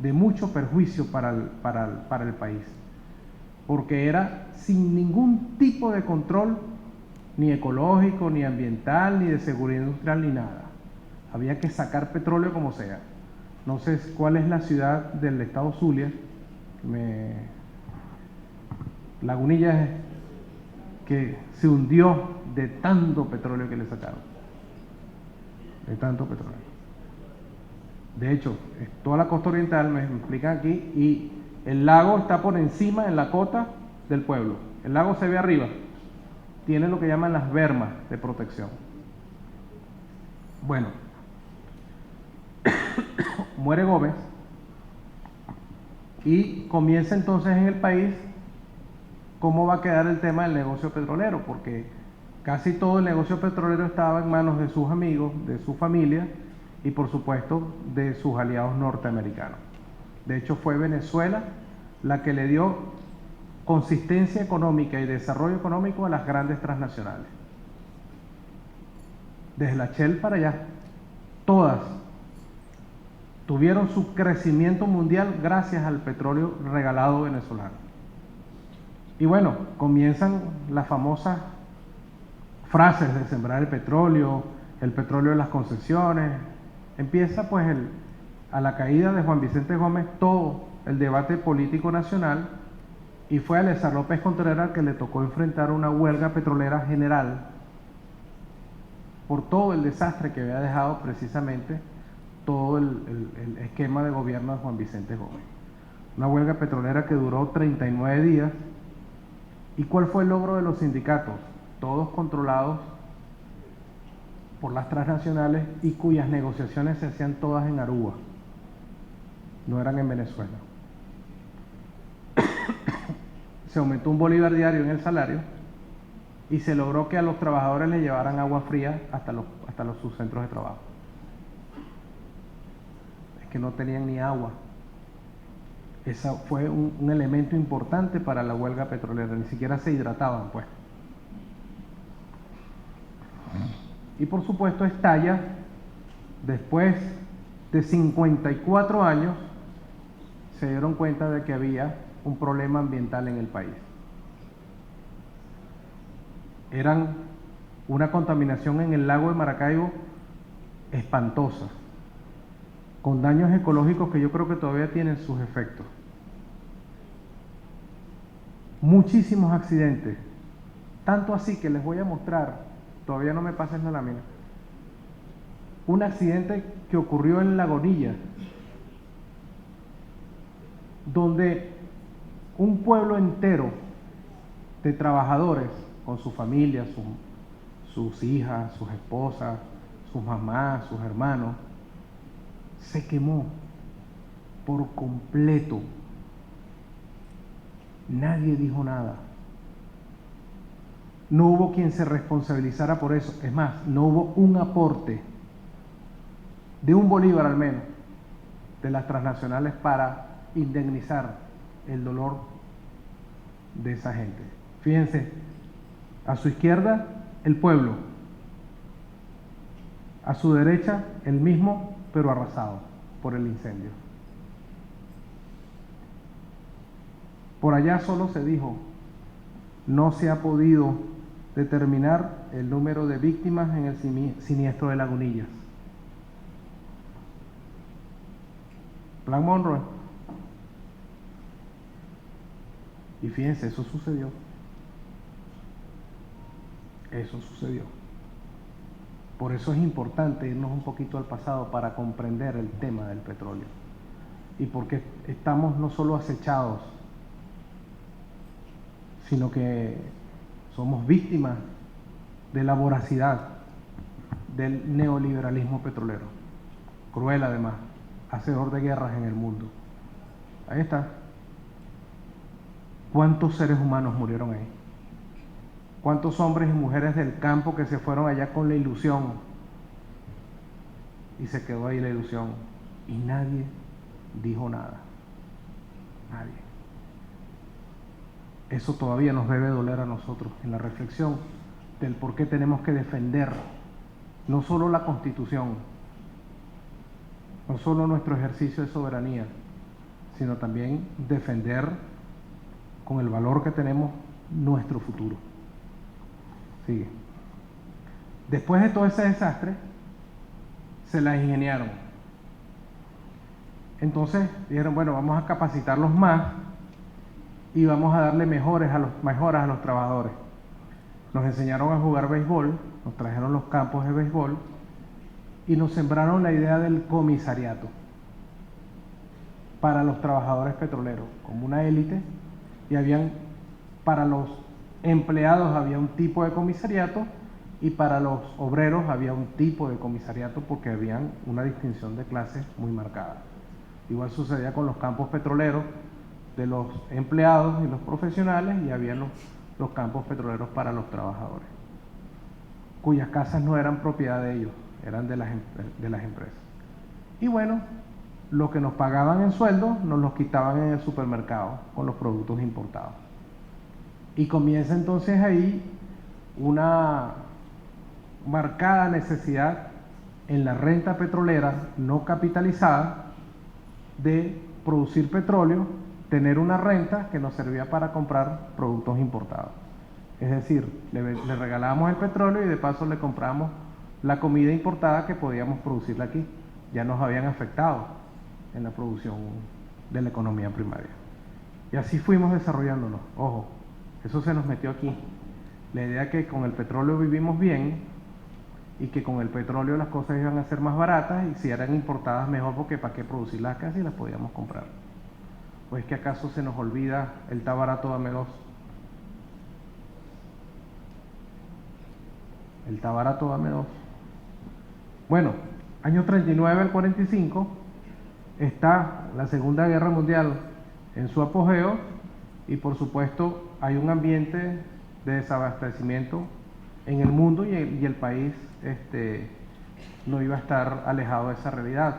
de mucho perjuicio para el país, porque era sin ningún tipo de control, ni ecológico, ni ambiental, ni de seguridad industrial, ni nada. Había que sacar petróleo como sea. No sé cuál es la ciudad del estado Zulia, Lagunilla, que se hundió de tanto petróleo que le sacaron. de tanto petróleo. De hecho, toda la costa oriental, me explican aquí, y el lago está por encima en la cota del pueblo. El lago se ve arriba. Tiene lo que llaman las bermas de protección. Bueno, muere Gómez y comienza entonces en el país cómo va a quedar el tema del negocio petrolero, porque casi todo el negocio petrolero estaba en manos de sus amigos, de su familia y por supuesto de sus aliados norteamericanos. De hecho, fue Venezuela la que le dio consistencia económica y desarrollo económico a las grandes transnacionales. Desde la Shell para allá, todas tuvieron su crecimiento mundial gracias al petróleo regalado venezolano. Y bueno, comienzan las famosas frases de sembrar el petróleo de las concesiones. Empieza pues a la caída de Juan Vicente Gómez todo el debate político nacional, y fue a Eleazar López Contreras que le tocó enfrentar una huelga petrolera general por todo el desastre que había dejado precisamente todo el esquema de gobierno de Juan Vicente Gómez. Una huelga petrolera que duró 39 días. ¿Y cuál fue el logro de los sindicatos? Todos controlados por las transnacionales y cuyas negociaciones se hacían todas en Aruba, no eran en Venezuela. Se aumentó un bolívar diario en el salario y se logró que a los trabajadores les llevaran agua fría hasta sus centros de trabajo. Es que no tenían ni agua. Ese fue un elemento importante para la huelga petrolera, ni siquiera se hidrataban, pues. Y por supuesto estalla después de 54 años, se dieron cuenta de que había un problema ambiental en el país. Eran una contaminación en el lago de Maracaibo espantosa, con daños ecológicos que yo creo que todavía tienen sus efectos. Muchísimos accidentes, tanto así que les voy a mostrar, todavía no me pases la lámina, un accidente que ocurrió en Lagunillas, donde un pueblo entero de trabajadores, con sus familias, sus hijas, sus esposas, sus mamás, sus hermanos, se quemó por completo. Nadie dijo nada. No hubo quien se responsabilizara por eso. Es más, no hubo un aporte de un bolívar al menos de las transnacionales para indemnizar el dolor de esa gente. Fíjense, a su izquierda el pueblo, a su derecha el mismo, pero arrasado por el incendio. Por allá solo se dijo, no se ha podido determinar el número de víctimas en el siniestro de Lagunillas. Plan Monroe. Y fíjense, eso sucedió. Eso sucedió. Por eso es importante irnos un poquito al pasado para comprender el tema del petróleo. Y porque estamos no solo acechados, sino que somos víctimas de la voracidad del neoliberalismo petrolero. Cruel además, hacedor de guerras en el mundo. Ahí está. ¿Cuántos seres humanos murieron ahí? ¿Cuántos hombres y mujeres del campo que se fueron allá con la ilusión? Y se quedó ahí la ilusión. Y nadie dijo nada. Nadie. Eso todavía nos debe doler a nosotros en la reflexión del por qué tenemos que defender no solo la Constitución, no solo nuestro ejercicio de soberanía, sino también defender con el valor que tenemos nuestro futuro. Sigue. Después de todo ese desastre, se la ingeniaron. Entonces dijeron, bueno, vamos a capacitarlos más y vamos a darle mejoras a los trabajadores. Nos enseñaron a jugar béisbol, nos trajeron los campos de béisbol y nos sembraron la idea del comisariato para los trabajadores petroleros, como una élite, y para los empleados había un tipo de comisariato y para los obreros había un tipo de comisariato porque había una distinción de clases muy marcada. Igual sucedía con los campos petroleros de los empleados y los profesionales, y había los campos petroleros para los trabajadores, cuyas casas no eran propiedad de ellos, eran de las empresas. Y bueno, lo que nos pagaban en sueldo nos los quitaban en el supermercado con los productos importados. Y comienza entonces ahí una marcada necesidad en la renta petrolera no capitalizada de producir petróleo, tener una renta que nos servía para comprar productos importados. Es decir, le regalábamos el petróleo y de paso le compramos la comida importada que podíamos producirla aquí. Ya nos habían afectado en la producción de la economía primaria. Y así fuimos desarrollándonos. Ojo, eso se nos metió aquí. La idea que con el petróleo vivimos bien y que con el petróleo las cosas iban a ser más baratas, y si eran importadas mejor, porque para qué producirlas acá si las podíamos comprar. ¿O es que acaso se nos olvida el está barato, dame dos? El está barato, dame dos. Bueno, año 39 al 45 está la Segunda Guerra Mundial en su apogeo, y por supuesto hay un ambiente de desabastecimiento en el mundo, y el país no iba a estar alejado de esa realidad.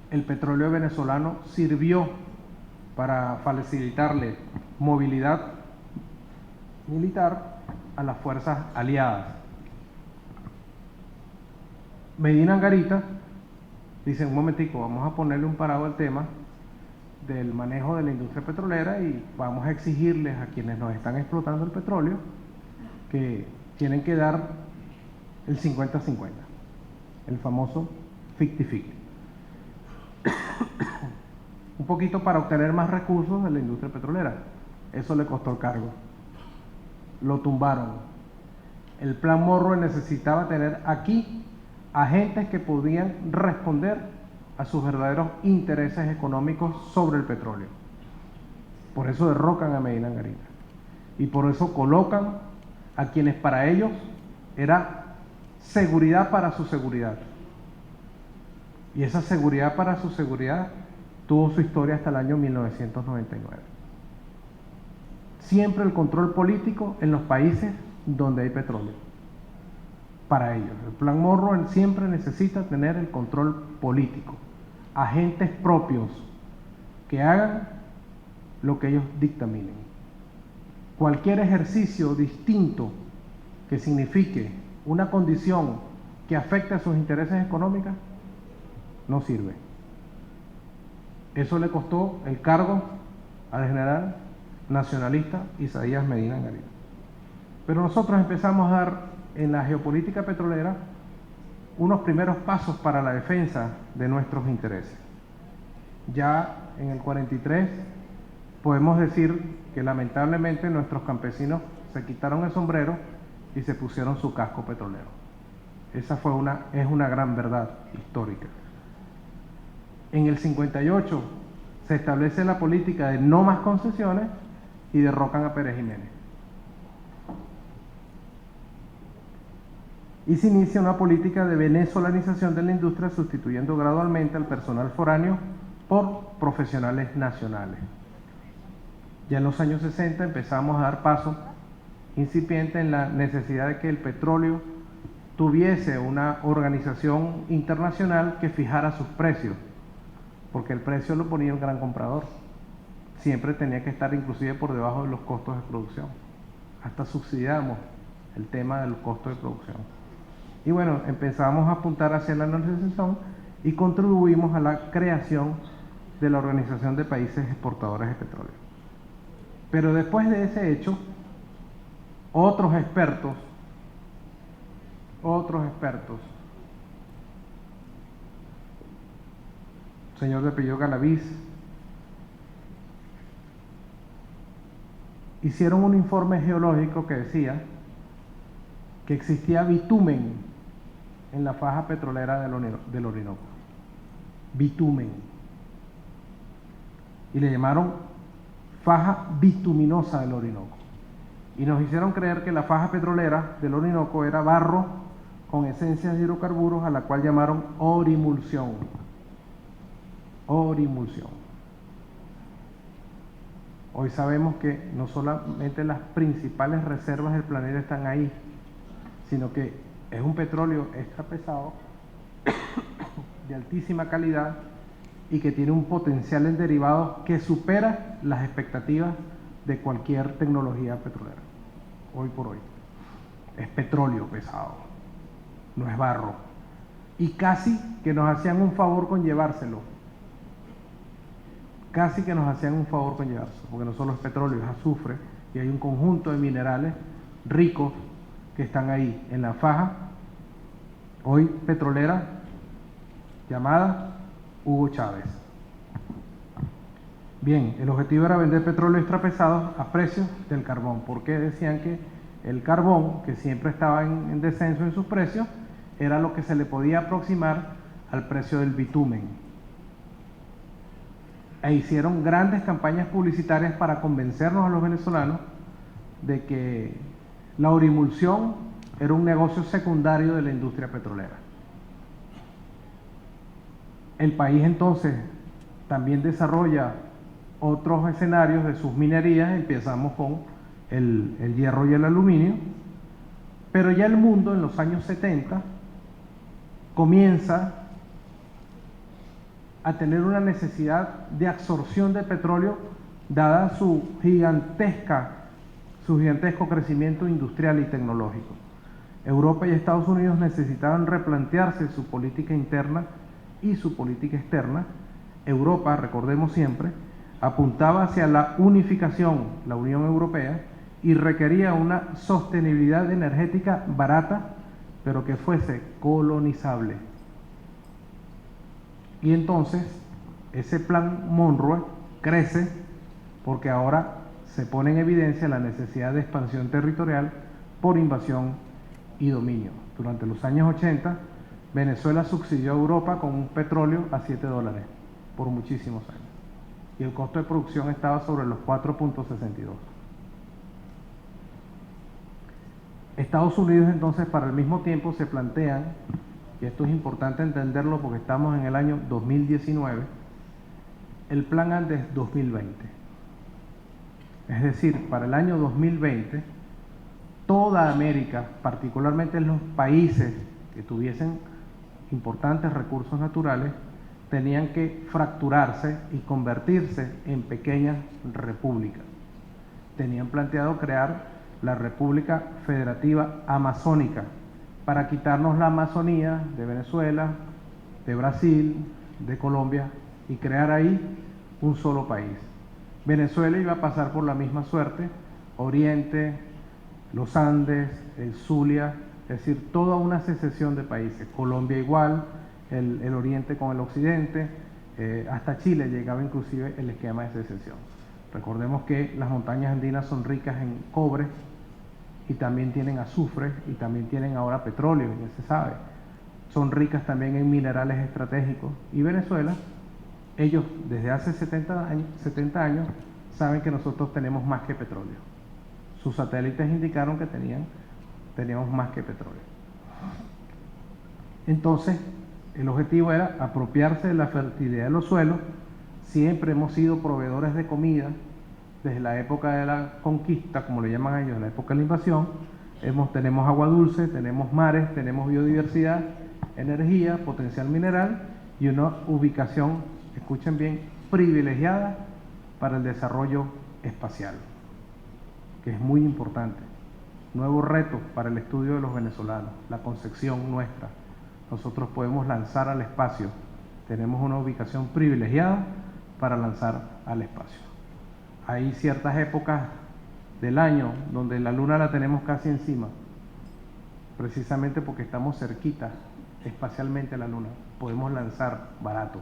El petróleo venezolano sirvió para facilitarle movilidad militar a las fuerzas aliadas. Medina Angarita dice: un momentico, vamos a ponerle un parado al tema del manejo de la industria petrolera y vamos a exigirles a quienes nos están explotando el petróleo que tienen que dar el 50-50, el famoso 50-50. Un poquito para obtener más recursos de la industria petrolera. Eso le costó el cargo. Lo tumbaron. El plan Monroe necesitaba tener aquí agentes que podían responder a sus verdaderos intereses económicos sobre el petróleo. Por eso derrocan a Medina Angarita. Y por eso colocan a quienes para ellos era seguridad para su seguridad. Y esa seguridad para su seguridad tuvo su historia hasta el año 1999. Siempre el control político en los países donde hay petróleo. Para ellos, el plan Monroe siempre necesita tener el control político, agentes propios que hagan lo que ellos dictaminen. Cualquier ejercicio distinto que signifique una condición que afecte a sus intereses económicos no sirve. Eso le costó el cargo al general nacionalista Isaías Medina Angarita. Pero nosotros empezamos a dar en la geopolítica petrolera unos primeros pasos para la defensa de nuestros intereses. Ya en el 43 podemos decir que lamentablemente nuestros campesinos se quitaron el sombrero y se pusieron su casco petrolero. Esa es una gran verdad histórica. En el 58 se establece la política de no más concesiones y derrocan a Pérez Jiménez. Y se inicia una política de venezolanización de la industria, sustituyendo gradualmente al personal foráneo por profesionales nacionales. Ya en los años 60 empezamos a dar paso incipiente en la necesidad de que el petróleo tuviese una organización internacional que fijara sus precios, porque el precio lo ponía el gran comprador. Siempre tenía que estar inclusive por debajo de los costos de producción. Hasta subsidiamos el tema de los costos de producción. Y bueno, empezamos a apuntar hacia la normalización y contribuimos a la creación de la Organización de Países Exportadores de Petróleo. Pero después de ese hecho, otros expertos, señor de apellido Galaviz, hicieron un informe geológico que decía que existía bitumen en la faja petrolera del Orinoco. Bitumen. Y le llamaron faja bituminosa del Orinoco. Y nos hicieron creer que la faja petrolera del Orinoco era barro con esencias de hidrocarburos, a la cual llamaron orimulsión. Orimulsión. Hoy sabemos que no solamente las principales reservas del planeta están ahí, sino que es un petróleo extra pesado, de altísima calidad y que tiene un potencial en derivados que supera las expectativas de cualquier tecnología petrolera, hoy por hoy. Es petróleo pesado, no es barro. Y casi que nos hacían un favor con llevárselo. Casi que nos hacían un favor con llevárselo, porque no solo es petróleo, es azufre, y hay un conjunto de minerales ricos que están ahí en la faja, hoy petrolera, llamada Hugo Chávez. Bien, el objetivo era vender petróleo extra pesado a precios del carbón, porque decían que el carbón, que siempre estaba en descenso en sus precios, era lo que se le podía aproximar al precio del bitumen. E hicieron grandes campañas publicitarias para convencernos a los venezolanos de que la orimulsión era un negocio secundario de la industria petrolera. El país entonces también desarrolla otros escenarios de sus minerías. Empezamos con el hierro y el aluminio, pero ya el mundo en los años 70 comienza a tener una necesidad de absorción de petróleo dada su gigantesco crecimiento industrial y tecnológico. Europa y Estados Unidos necesitaban replantearse su política interna y su política externa. Europa, recordemos siempre, apuntaba hacia la unificación, la Unión Europea, y requería una sostenibilidad energética barata, pero que fuese colonizable. Y entonces ese plan Monroe crece porque ahora se pone en evidencia la necesidad de expansión territorial por invasión y dominio. Durante los años 80, Venezuela subsidió a Europa con un petróleo a $7 por muchísimos años. Y el costo de producción estaba sobre los 4.62. Estados Unidos entonces para el mismo tiempo se plantean, y esto es importante entenderlo porque estamos en el año 2019, el Plan Andes 2020. Es decir, para el año 2020, toda América, particularmente en los países que tuviesen importantes recursos naturales, tenían que fracturarse y convertirse en pequeñas repúblicas. Tenían planteado crear la República Federativa Amazónica para quitarnos la Amazonía de Venezuela, de Brasil, de Colombia y crear ahí un solo país. Venezuela iba a pasar por la misma suerte, Oriente, los Andes, el Zulia, es decir, toda una secesión de países. Colombia igual, el Oriente con el Occidente, hasta Chile llegaba inclusive el esquema de secesión. Recordemos que las montañas andinas son ricas en cobre y también tienen azufre y también tienen ahora petróleo, ya se sabe. Son ricas también en minerales estratégicos. Y Venezuela, ellos desde hace 70 años saben que nosotros tenemos más que petróleo. Sus satélites indicaron que teníamos más que petróleo. Entonces, el objetivo era apropiarse de la fertilidad de los suelos. Siempre hemos sido proveedores de comida desde la época de la conquista, como le llaman ellos, la época de la invasión. Tenemos agua dulce, tenemos mares, tenemos biodiversidad, energía, potencial mineral y una ubicación, escuchen bien, privilegiada para el desarrollo espacial, que es muy importante. Nuevo reto para el estudio de los venezolanos, la concepción nuestra. Nosotros podemos lanzar al espacio, tenemos una ubicación privilegiada para lanzar al espacio. Hay ciertas épocas del año donde la luna la tenemos casi encima, precisamente porque estamos cerquita espacialmente a la luna, podemos lanzar barato.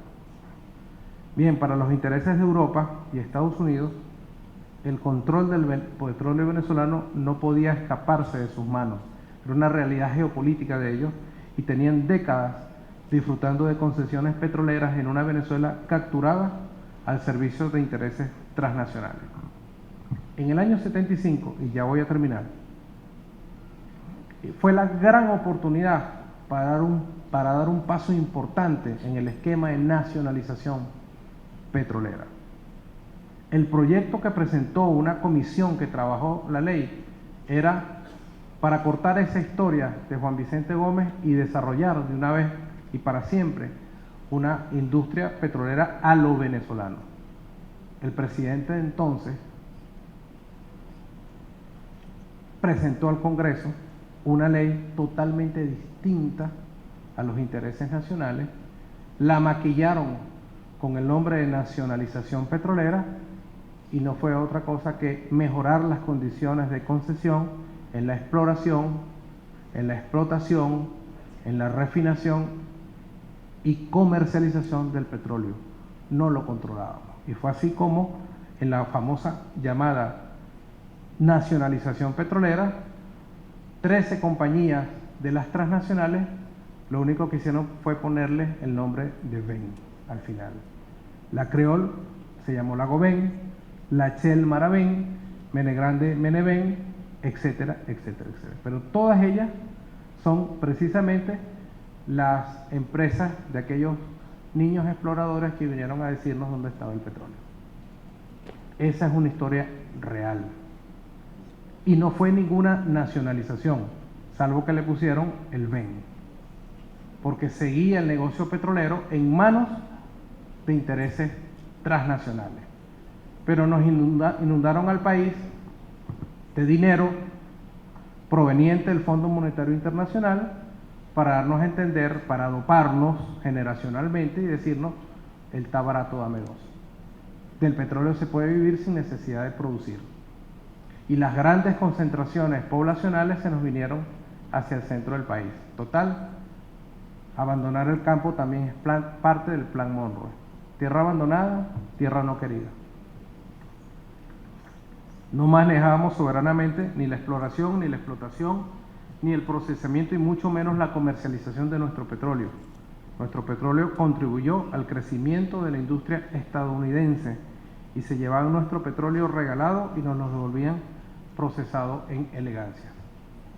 Bien, para los intereses de Europa y Estados Unidos, el control del petróleo venezolano no podía escaparse de sus manos, era una realidad geopolítica de ellos y tenían décadas disfrutando de concesiones petroleras en una Venezuela capturada al servicio de intereses transnacionales. En el año 75, y ya voy a terminar, fue la gran oportunidad para dar un paso importante en el esquema de nacionalización petrolera. El proyecto que presentó una comisión que trabajó la ley era para cortar esa historia de Juan Vicente Gómez y desarrollar de una vez y para siempre una industria petrolera a lo venezolano. El presidente de entonces presentó al Congreso una ley totalmente distinta a los intereses nacionales, la maquillaron con el nombre de nacionalización petrolera y no fue otra cosa que mejorar las condiciones de concesión en la exploración, en la explotación, en la refinación y comercialización del petróleo. No lo controlábamos. Y fue así como en la famosa llamada nacionalización petrolera, 13 compañías de las transnacionales, lo único que hicieron fue ponerle el nombre de VEN al final. La Creole se llamó Lagoven, la Shell Maraven, Menegrande Meneven, etcétera, etcétera, etcétera. Pero todas ellas son precisamente las empresas de aquellos niños exploradores que vinieron a decirnos dónde estaba el petróleo. Esa es una historia real. Y no fue ninguna nacionalización, salvo que le pusieron el VEN, porque seguía el negocio petrolero en manos de intereses transnacionales. Pero nos inundaron al país de dinero proveniente del Fondo Monetario Internacional para darnos a entender, para doparnos generacionalmente y decirnos, el está barato, dame dos. Del petróleo se puede vivir sin necesidad de producir. Y las grandes concentraciones poblacionales se nos vinieron hacia el centro del país. Total, abandonar el campo también es parte del Plan Monroe. Tierra abandonada, tierra no querida. No manejábamos soberanamente ni la exploración, ni la explotación, ni el procesamiento y mucho menos la comercialización de nuestro petróleo. Nuestro petróleo contribuyó al crecimiento de la industria estadounidense y se llevaban nuestro petróleo regalado y nos lo devolvían procesado en elegancia.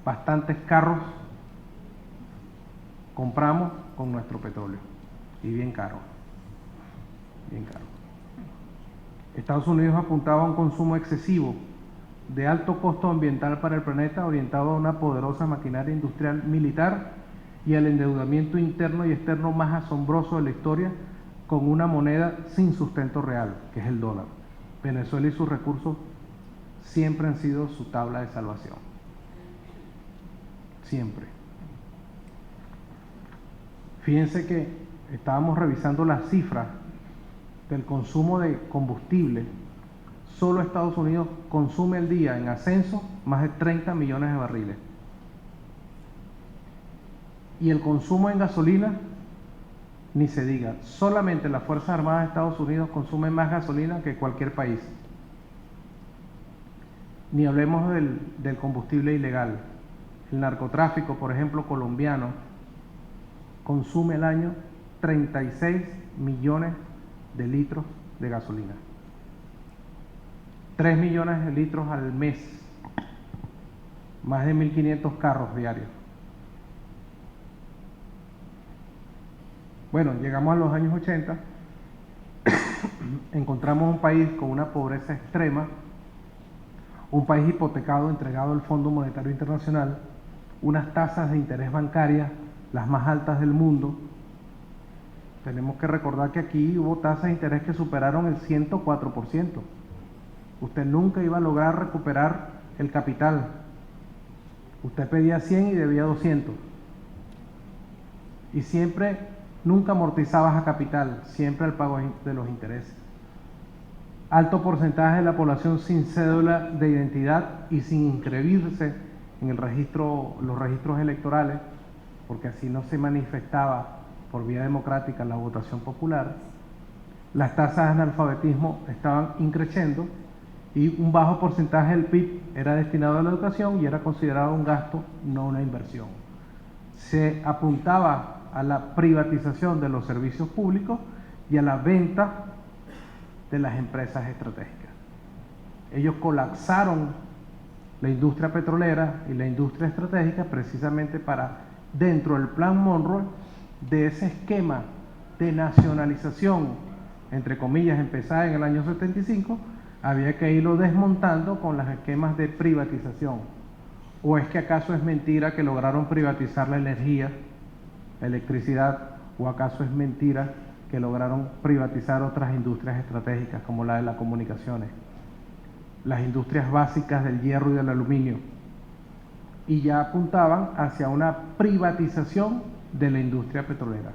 Bastantes carros compramos con nuestro petróleo y bien caro, bien caro. Estados Unidos apuntaba a un consumo excesivo de alto costo ambiental para el planeta, orientado a una poderosa maquinaria industrial militar y al endeudamiento interno y externo más asombroso de la historia, con una moneda sin sustento real, que es el dólar. Venezuela y sus recursos siempre han sido su tabla de salvación. Siempre. Fíjense que estábamos revisando las cifras del consumo de combustible. Solo Estados Unidos consume al día en ascenso más de 30 millones de barriles. Y el consumo en gasolina, ni se diga. Solamente las Fuerzas Armadas de Estados Unidos consumen más gasolina que cualquier país. Ni hablemos del combustible ilegal. El narcotráfico, por ejemplo, colombiano, consume al año 36 millones de litros de gasolina. 3 millones de litros al mes. Más de 1.500 carros diarios. Bueno, llegamos a los años 80, encontramos un país con una pobreza extrema, un país hipotecado, entregado al Fondo Monetario Internacional, unas tasas de interés bancarias las más altas del mundo. Tenemos que recordar que aquí hubo tasas de interés que superaron el 104%. Usted nunca iba a lograr recuperar el capital. Usted pedía 100 y debía 200. Y siempre, nunca amortizabas a capital, siempre al pago de los intereses. Alto porcentaje de la población sin cédula de identidad y sin inscribirse en los registros electorales, porque así no se manifestaba por vía democrática la votación popular. Las tasas de analfabetismo estaban increciendo y un bajo porcentaje del PIB era destinado a la educación y era considerado un gasto, no una inversión. se apuntaba a la privatización de los servicios públicos y a la venta de las empresas estratégicas. Ellos colapsaron la industria petrolera y la industria estratégica precisamente para, dentro del Plan Monroe, de ese esquema de nacionalización, entre comillas, empezada en el año 75, había que irlo desmontando con los esquemas de privatización. ¿O es que acaso es mentira que lograron privatizar la energía, la electricidad, o acaso es mentira que lograron privatizar otras industrias estratégicas como la de las comunicaciones, las industrias básicas del hierro y del aluminio, y ya apuntaban hacia una privatización de la industria petrolera,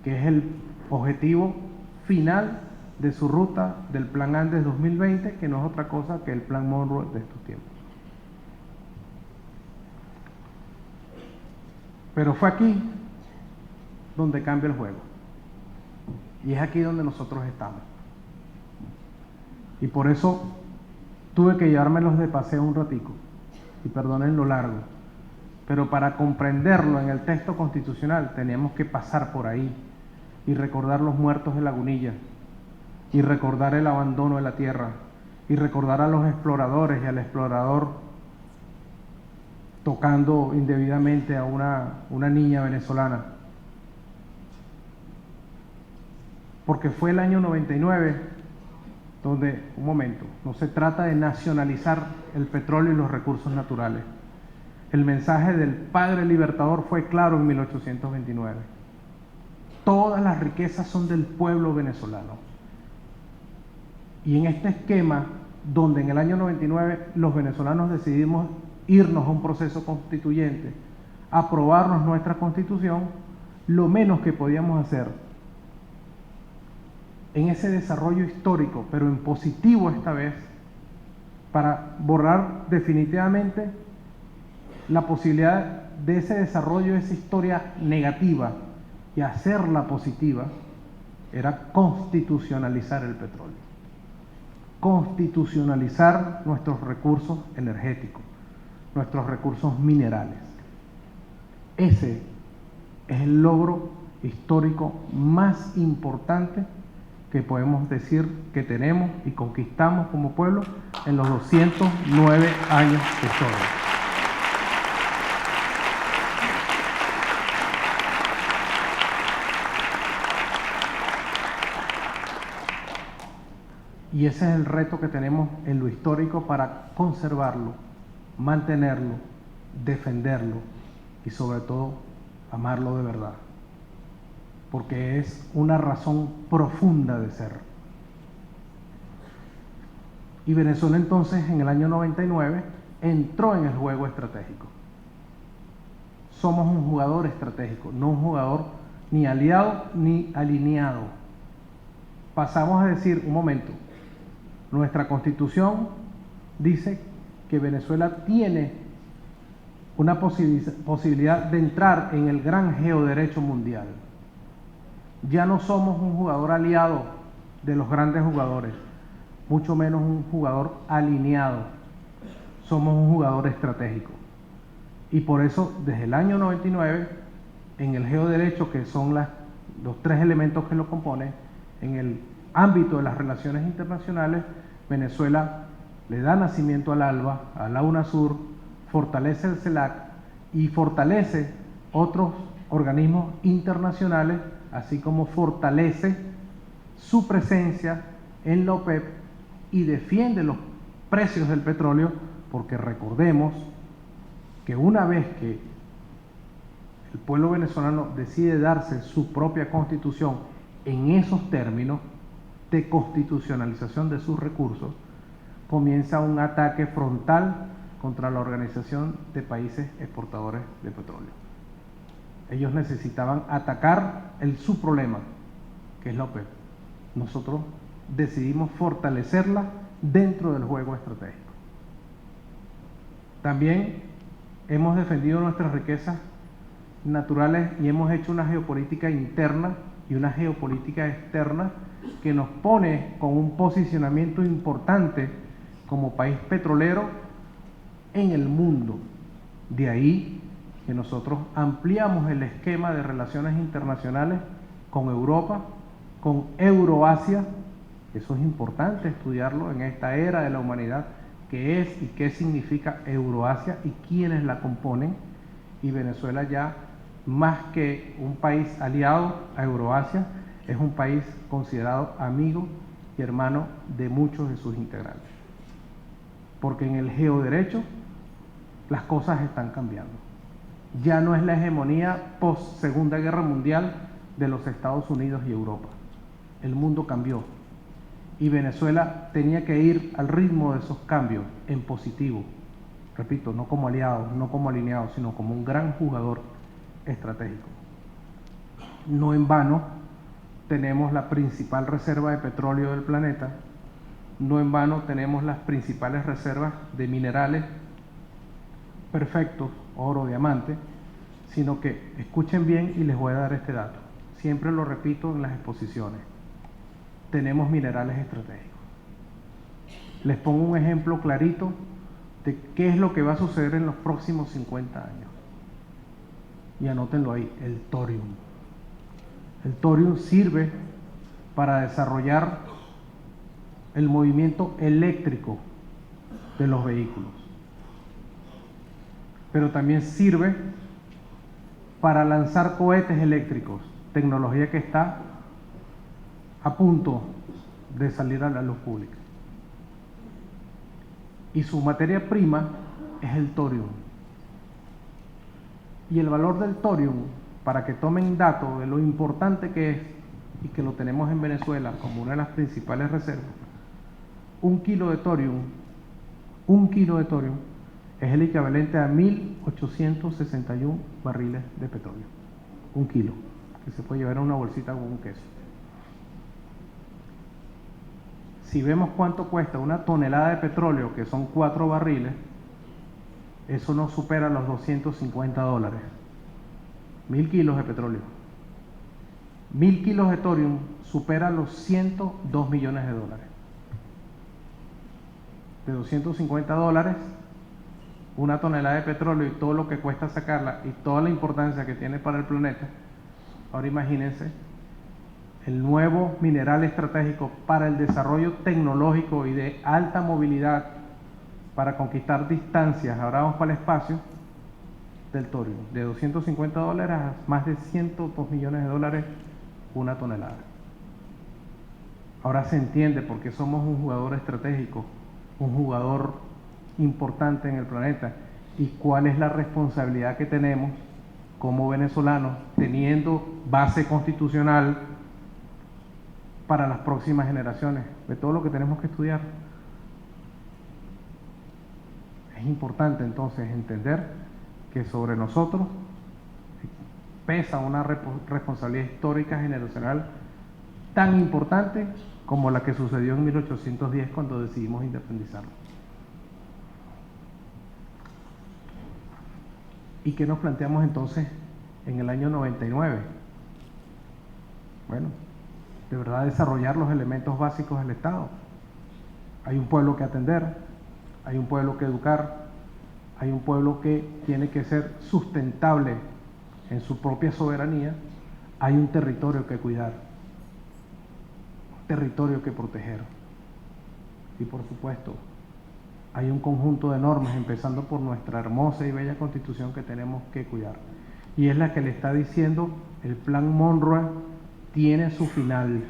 que es el objetivo final de su ruta del Plan Andes 2020, que no es otra cosa que el Plan Monroe de estos tiempos. Pero fue aquí donde cambia el juego, y es aquí donde nosotros estamos. Y por eso tuve que llevármelos de paseo un ratico, y perdonen lo largo, pero para comprenderlo en el texto constitucional teníamos que pasar por ahí y recordar los muertos de Lagunilla, y recordar el abandono de la tierra, y recordar a los exploradores y al explorador tocando indebidamente a una niña venezolana. Porque fue el año 99 donde, un momento, no se trata de nacionalizar el petróleo y los recursos naturales. El mensaje del padre libertador fue claro en 1829. Todas las riquezas son del pueblo venezolano. Y en este esquema, donde en el año 99 los venezolanos decidimos irnos a un proceso constituyente, aprobarnos nuestra constitución, lo menos que podíamos hacer en ese desarrollo histórico, pero en positivo esta vez, para borrar definitivamente la posibilidad de ese desarrollo, de esa historia negativa, y hacerla positiva, era constitucionalizar el petróleo, constitucionalizar nuestros recursos energéticos, nuestros recursos minerales. Ese es el logro histórico más importante que podemos decir que tenemos y conquistamos como pueblo en los 209 años de historia. Y ese es el reto que tenemos en lo histórico para conservarlo, mantenerlo, defenderlo y sobre todo amarlo de verdad, porque es una razón profunda de ser. Y Venezuela entonces en el año 99 entró en el juego estratégico. Somos un jugador estratégico, no un jugador ni aliado ni alineado. Pasamos a decir, un momento, nuestra Constitución dice que Venezuela tiene una posibilidad de entrar en el gran geoderecho mundial. Ya no somos un jugador aliado de los grandes jugadores, mucho menos un jugador alineado. Somos un jugador estratégico. Y por eso, desde el año 99, en el geoderecho, que son los tres elementos que lo componen, en el ámbito de las relaciones internacionales, Venezuela le da nacimiento al ALBA, a la UNASUR, fortalece el CELAC y fortalece otros organismos internacionales, así como fortalece su presencia en la OPEP y defiende los precios del petróleo, porque recordemos que una vez que el pueblo venezolano decide darse su propia constitución en esos términos de constitucionalización de sus recursos, comienza un ataque frontal contra la Organización de Países Exportadores de Petróleo. Ellos necesitaban atacar su problema, que es la OPEP. Nosotros decidimos fortalecerla dentro del juego estratégico. También hemos defendido nuestras riquezas naturales y hemos hecho una geopolítica interna y una geopolítica externa que nos pone con un posicionamiento importante como país petrolero en el mundo. De ahí que nosotros ampliamos el esquema de relaciones internacionales con Europa, con Euroasia. Eso es importante estudiarlo en esta era de la humanidad, qué es y qué significa Euroasia y quiénes la componen. Y Venezuela, ya más que un país aliado a Euroasia, es un país considerado amigo y hermano de muchos de sus integrantes. Porque en el geoderecho las cosas están cambiando. Ya no es la hegemonía post Segunda Guerra Mundial de los Estados Unidos y Europa. El mundo cambió y Venezuela tenía que ir al ritmo de esos cambios en positivo. Repito, no como aliado, no como alineado, sino como un gran jugador estratégico. No en vano tenemos la principal reserva de petróleo del planeta, no en vano tenemos las principales reservas de minerales perfectos, oro, diamante, sino que escuchen bien y les voy a dar este dato. Siempre lo repito en las exposiciones. Tenemos minerales estratégicos. Les pongo un ejemplo clarito de qué es lo que va a suceder en los próximos 50 años. Y anótenlo ahí, el thorium. El thorium sirve para desarrollar el movimiento eléctrico de los vehículos, pero también sirve para lanzar cohetes eléctricos, tecnología que está a punto de salir a la luz pública. Y su materia prima es el thorium. Y el valor del thorium, para que tomen dato de lo importante que es y que lo tenemos en Venezuela como una de las principales reservas, un kilo de thorium es el equivalente a 1.861 barriles de petróleo. Un kilo, que se puede llevar en una bolsita con un queso. Si vemos cuánto cuesta una tonelada de petróleo, que son 4 barriles, eso no supera los $250. 1.000 kilos de petróleo. 1.000 kilos de thorium supera los $102 millones. De $250, una tonelada de petróleo y todo lo que cuesta sacarla y toda la importancia que tiene para el planeta. Ahora imagínense el nuevo mineral estratégico para el desarrollo tecnológico y de alta movilidad para conquistar distancias, ahora vamos para el espacio, del thorium, de $250 a más de $102 millones, una tonelada. Ahora se entiende por qué somos un jugador estratégico, un jugador importante en el planeta, y cuál es la responsabilidad que tenemos como venezolanos, teniendo base constitucional para las próximas generaciones, de todo lo que tenemos que estudiar. Es importante entonces entender que sobre nosotros pesa una responsabilidad histórica generacional tan importante como la que sucedió en 1810 cuando decidimos independizarnos. ¿Y qué nos planteamos entonces en el año 99? Bueno, de verdad desarrollar los elementos básicos del Estado. Hay un pueblo que atender, hay un pueblo que educar, hay un pueblo que tiene que ser sustentable en su propia soberanía, hay un territorio que cuidar, un territorio que proteger. Y por supuesto, hay un conjunto de normas, empezando por nuestra hermosa y bella Constitución, que tenemos que cuidar. Y es la que le está diciendo, el Plan Monroe tiene su final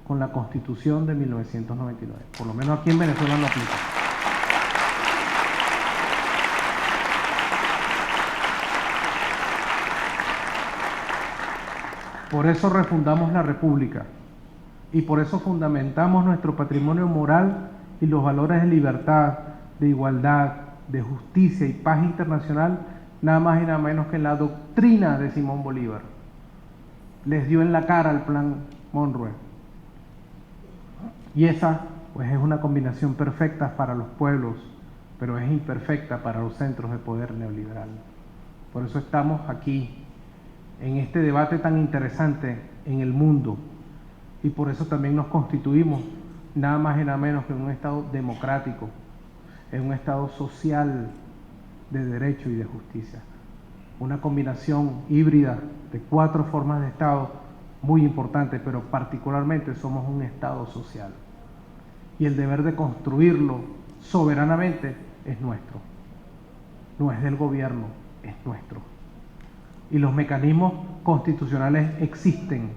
con la Constitución de 1999. Por lo menos aquí en Venezuela lo aplica. Por eso refundamos la República y por eso fundamentamos nuestro patrimonio moral y los valores de libertad, de igualdad, de justicia y paz internacional, nada más y nada menos que en la doctrina de Simón Bolívar. Les dio en la cara al Plan Monroe. Y esa, pues, es una combinación perfecta para los pueblos, pero es imperfecta para los centros de poder neoliberal. Por eso estamos aquí, en este debate tan interesante en el mundo, y por eso también nos constituimos nada más y nada menos que en un Estado democrático, en un Estado social de derecho y de justicia. una combinación híbrida de 4 formas de Estado muy importante, pero particularmente somos un Estado social. Y el deber de construirlo soberanamente es nuestro. No es del gobierno, es nuestro. Y los mecanismos constitucionales existen.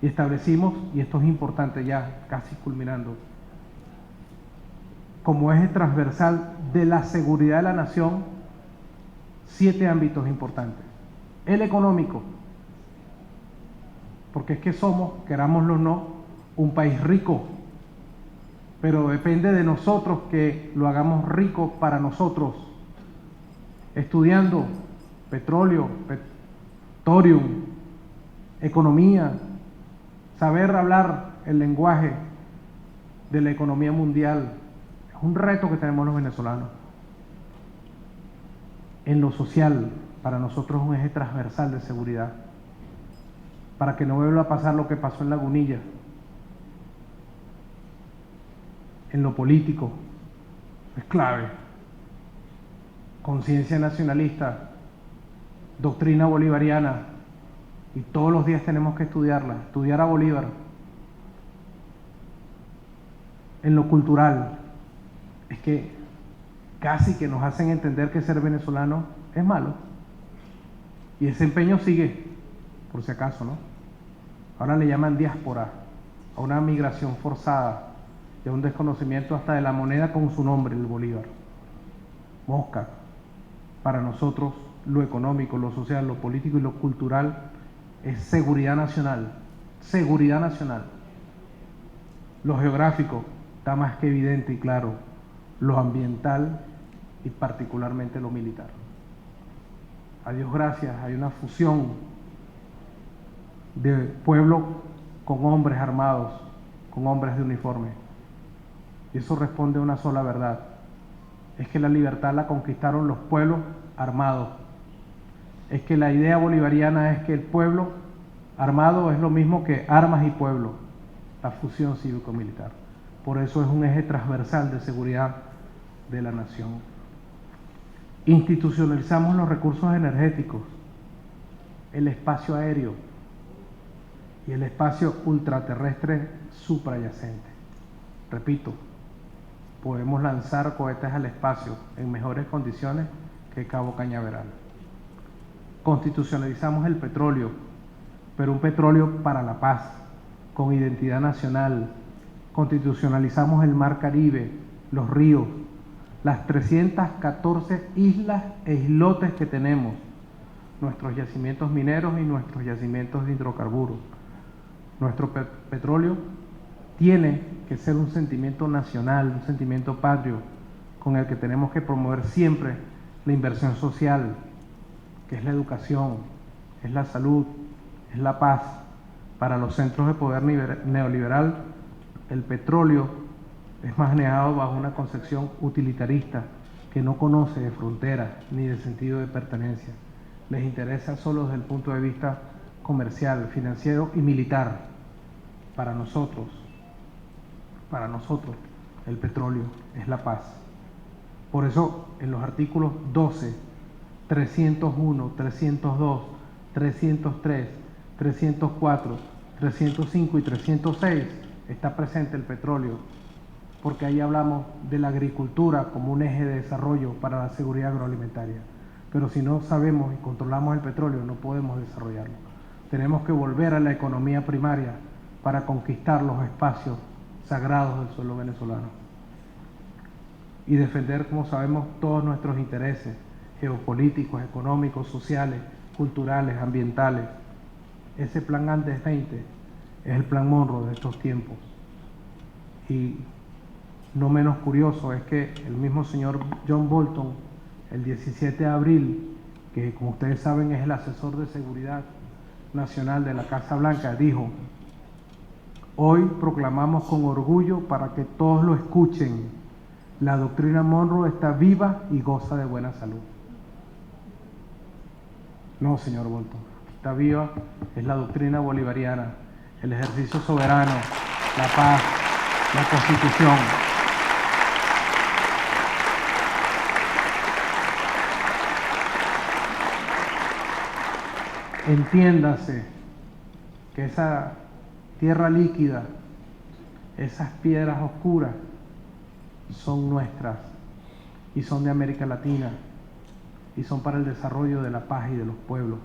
Y establecimos, y esto es importante ya, casi culminando, como eje transversal de la seguridad de la nación, 7 ámbitos importantes. El económico, porque es que somos, querámoslo o no, un país rico, pero depende de nosotros que lo hagamos rico para nosotros, estudiando petróleo, thorium, economía, saber hablar el lenguaje de la economía mundial. Es un reto que tenemos los venezolanos. En lo social, para nosotros es un eje transversal de seguridad, para que no vuelva a pasar lo que pasó en Lagunilla. En lo político, es clave. Conciencia nacionalista, doctrina bolivariana, y todos los días tenemos que estudiarla, estudiar a Bolívar. En lo cultural, es que casi que nos hacen entender que ser venezolano es malo. Y ese empeño sigue, por si acaso, ¿no? Ahora le llaman diáspora, a una migración forzada y a un desconocimiento hasta de la moneda con su nombre, el Bolívar. Mosca. Para nosotros, lo económico, lo social, lo político y lo cultural es seguridad nacional. Seguridad nacional. Lo geográfico está más que evidente y claro. Lo ambiental y particularmente lo militar. A Dios gracias, hay una fusión de pueblo con hombres armados, con hombres de uniforme. Y eso responde a una sola verdad. Es que la libertad la conquistaron los pueblos armados. Es que la idea bolivariana es que el pueblo armado es lo mismo que armas y pueblo, la fusión cívico-militar. Por eso es un eje transversal de seguridad de la nación. Institucionalizamos los recursos energéticos, el espacio aéreo y el espacio ultraterrestre suprayacente. Repito, podemos lanzar cohetes al espacio en mejores condiciones que Cabo Cañaveral. Constitucionalizamos el petróleo, pero un petróleo para la paz, con identidad nacional. Constitucionalizamos el mar Caribe, los ríos, las 314 islas e islotes que tenemos, nuestros yacimientos mineros y nuestros yacimientos de hidrocarburos. Nuestro petróleo tiene que ser un sentimiento nacional, un sentimiento patrio, con el que tenemos que promover siempre la inversión social, que es la educación, es la salud, es la paz. Para los centros de poder neoliberal, el petróleo es manejado bajo una concepción utilitarista que no conoce de fronteras ni de sentido de pertenencia. Les interesa solo desde el punto de vista comercial, financiero y militar. Para nosotros, el petróleo es la paz. Por eso, en los artículos 12, 301, 302, 303, 304, 305 y 306 está presente el petróleo, porque ahí hablamos de la agricultura como un eje de desarrollo para la seguridad agroalimentaria. Pero si no sabemos y controlamos el petróleo, no podemos desarrollarlo. Tenemos que volver a la economía primaria para conquistar los espacios sagrados del suelo venezolano y defender, como sabemos, todos nuestros intereses geopolíticos, económicos, sociales, culturales, ambientales. Ese plan Andes 20 es el plan Monroe de estos tiempos. Y no menos curioso es que el mismo señor John Bolton, el 17 de abril, que como ustedes saben es el asesor de seguridad nacional de la Casa Blanca, dijo: hoy proclamamos con orgullo para que todos lo escuchen, la doctrina Monroe está viva y goza de buena salud. No, señor Bolton, está viva es la doctrina bolivariana, el ejercicio soberano, la paz, la Constitución. entiéndase que esa tierra líquida, esas piedras oscuras, son nuestras y son de América Latina y son para el desarrollo de la paz y de los pueblos.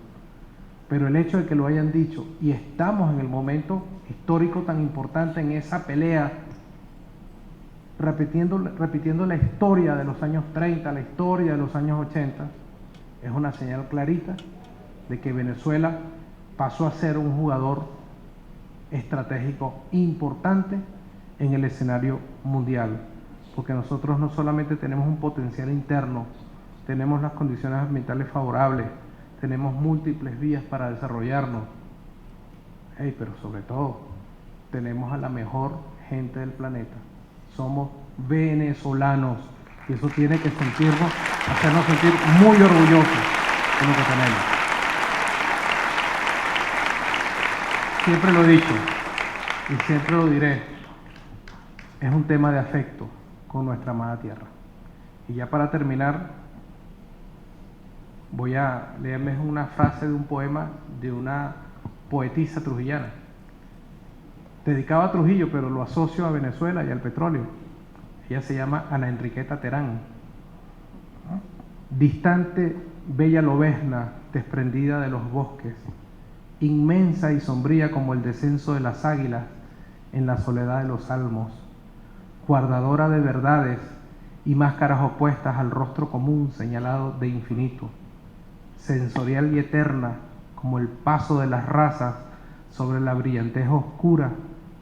Pero el hecho de que lo hayan dicho, y estamos en el momento histórico tan importante en esa pelea, repitiendo la historia de los años 30, la historia de los años 80, es una señal clarita de que Venezuela pasó a ser un jugador estratégico importante en el escenario mundial, porque nosotros no solamente tenemos un potencial interno, tenemos las condiciones ambientales favorables, tenemos múltiples vías para desarrollarnos, pero sobre todo tenemos a la mejor gente del planeta. Somos venezolanos y eso tiene que hacernos sentir muy orgullosos de lo que tenemos. Siempre lo he dicho y siempre lo diré, es un tema de afecto con nuestra amada tierra. Y ya para terminar, voy a leerles una frase de un poema de una poetisa trujillana, dedicado a Trujillo, pero lo asocio a Venezuela y al petróleo. Ella se llama Ana Enriqueta Terán. Distante, bella lobezna, desprendida de los bosques, inmensa y sombría como el descenso de las águilas en la soledad de los salmos, guardadora de verdades y máscaras opuestas al rostro común señalado de infinito, sensorial y eterna como el paso de las razas sobre la brillantez oscura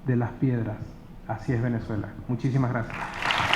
de las piedras. Así es Venezuela. Muchísimas gracias.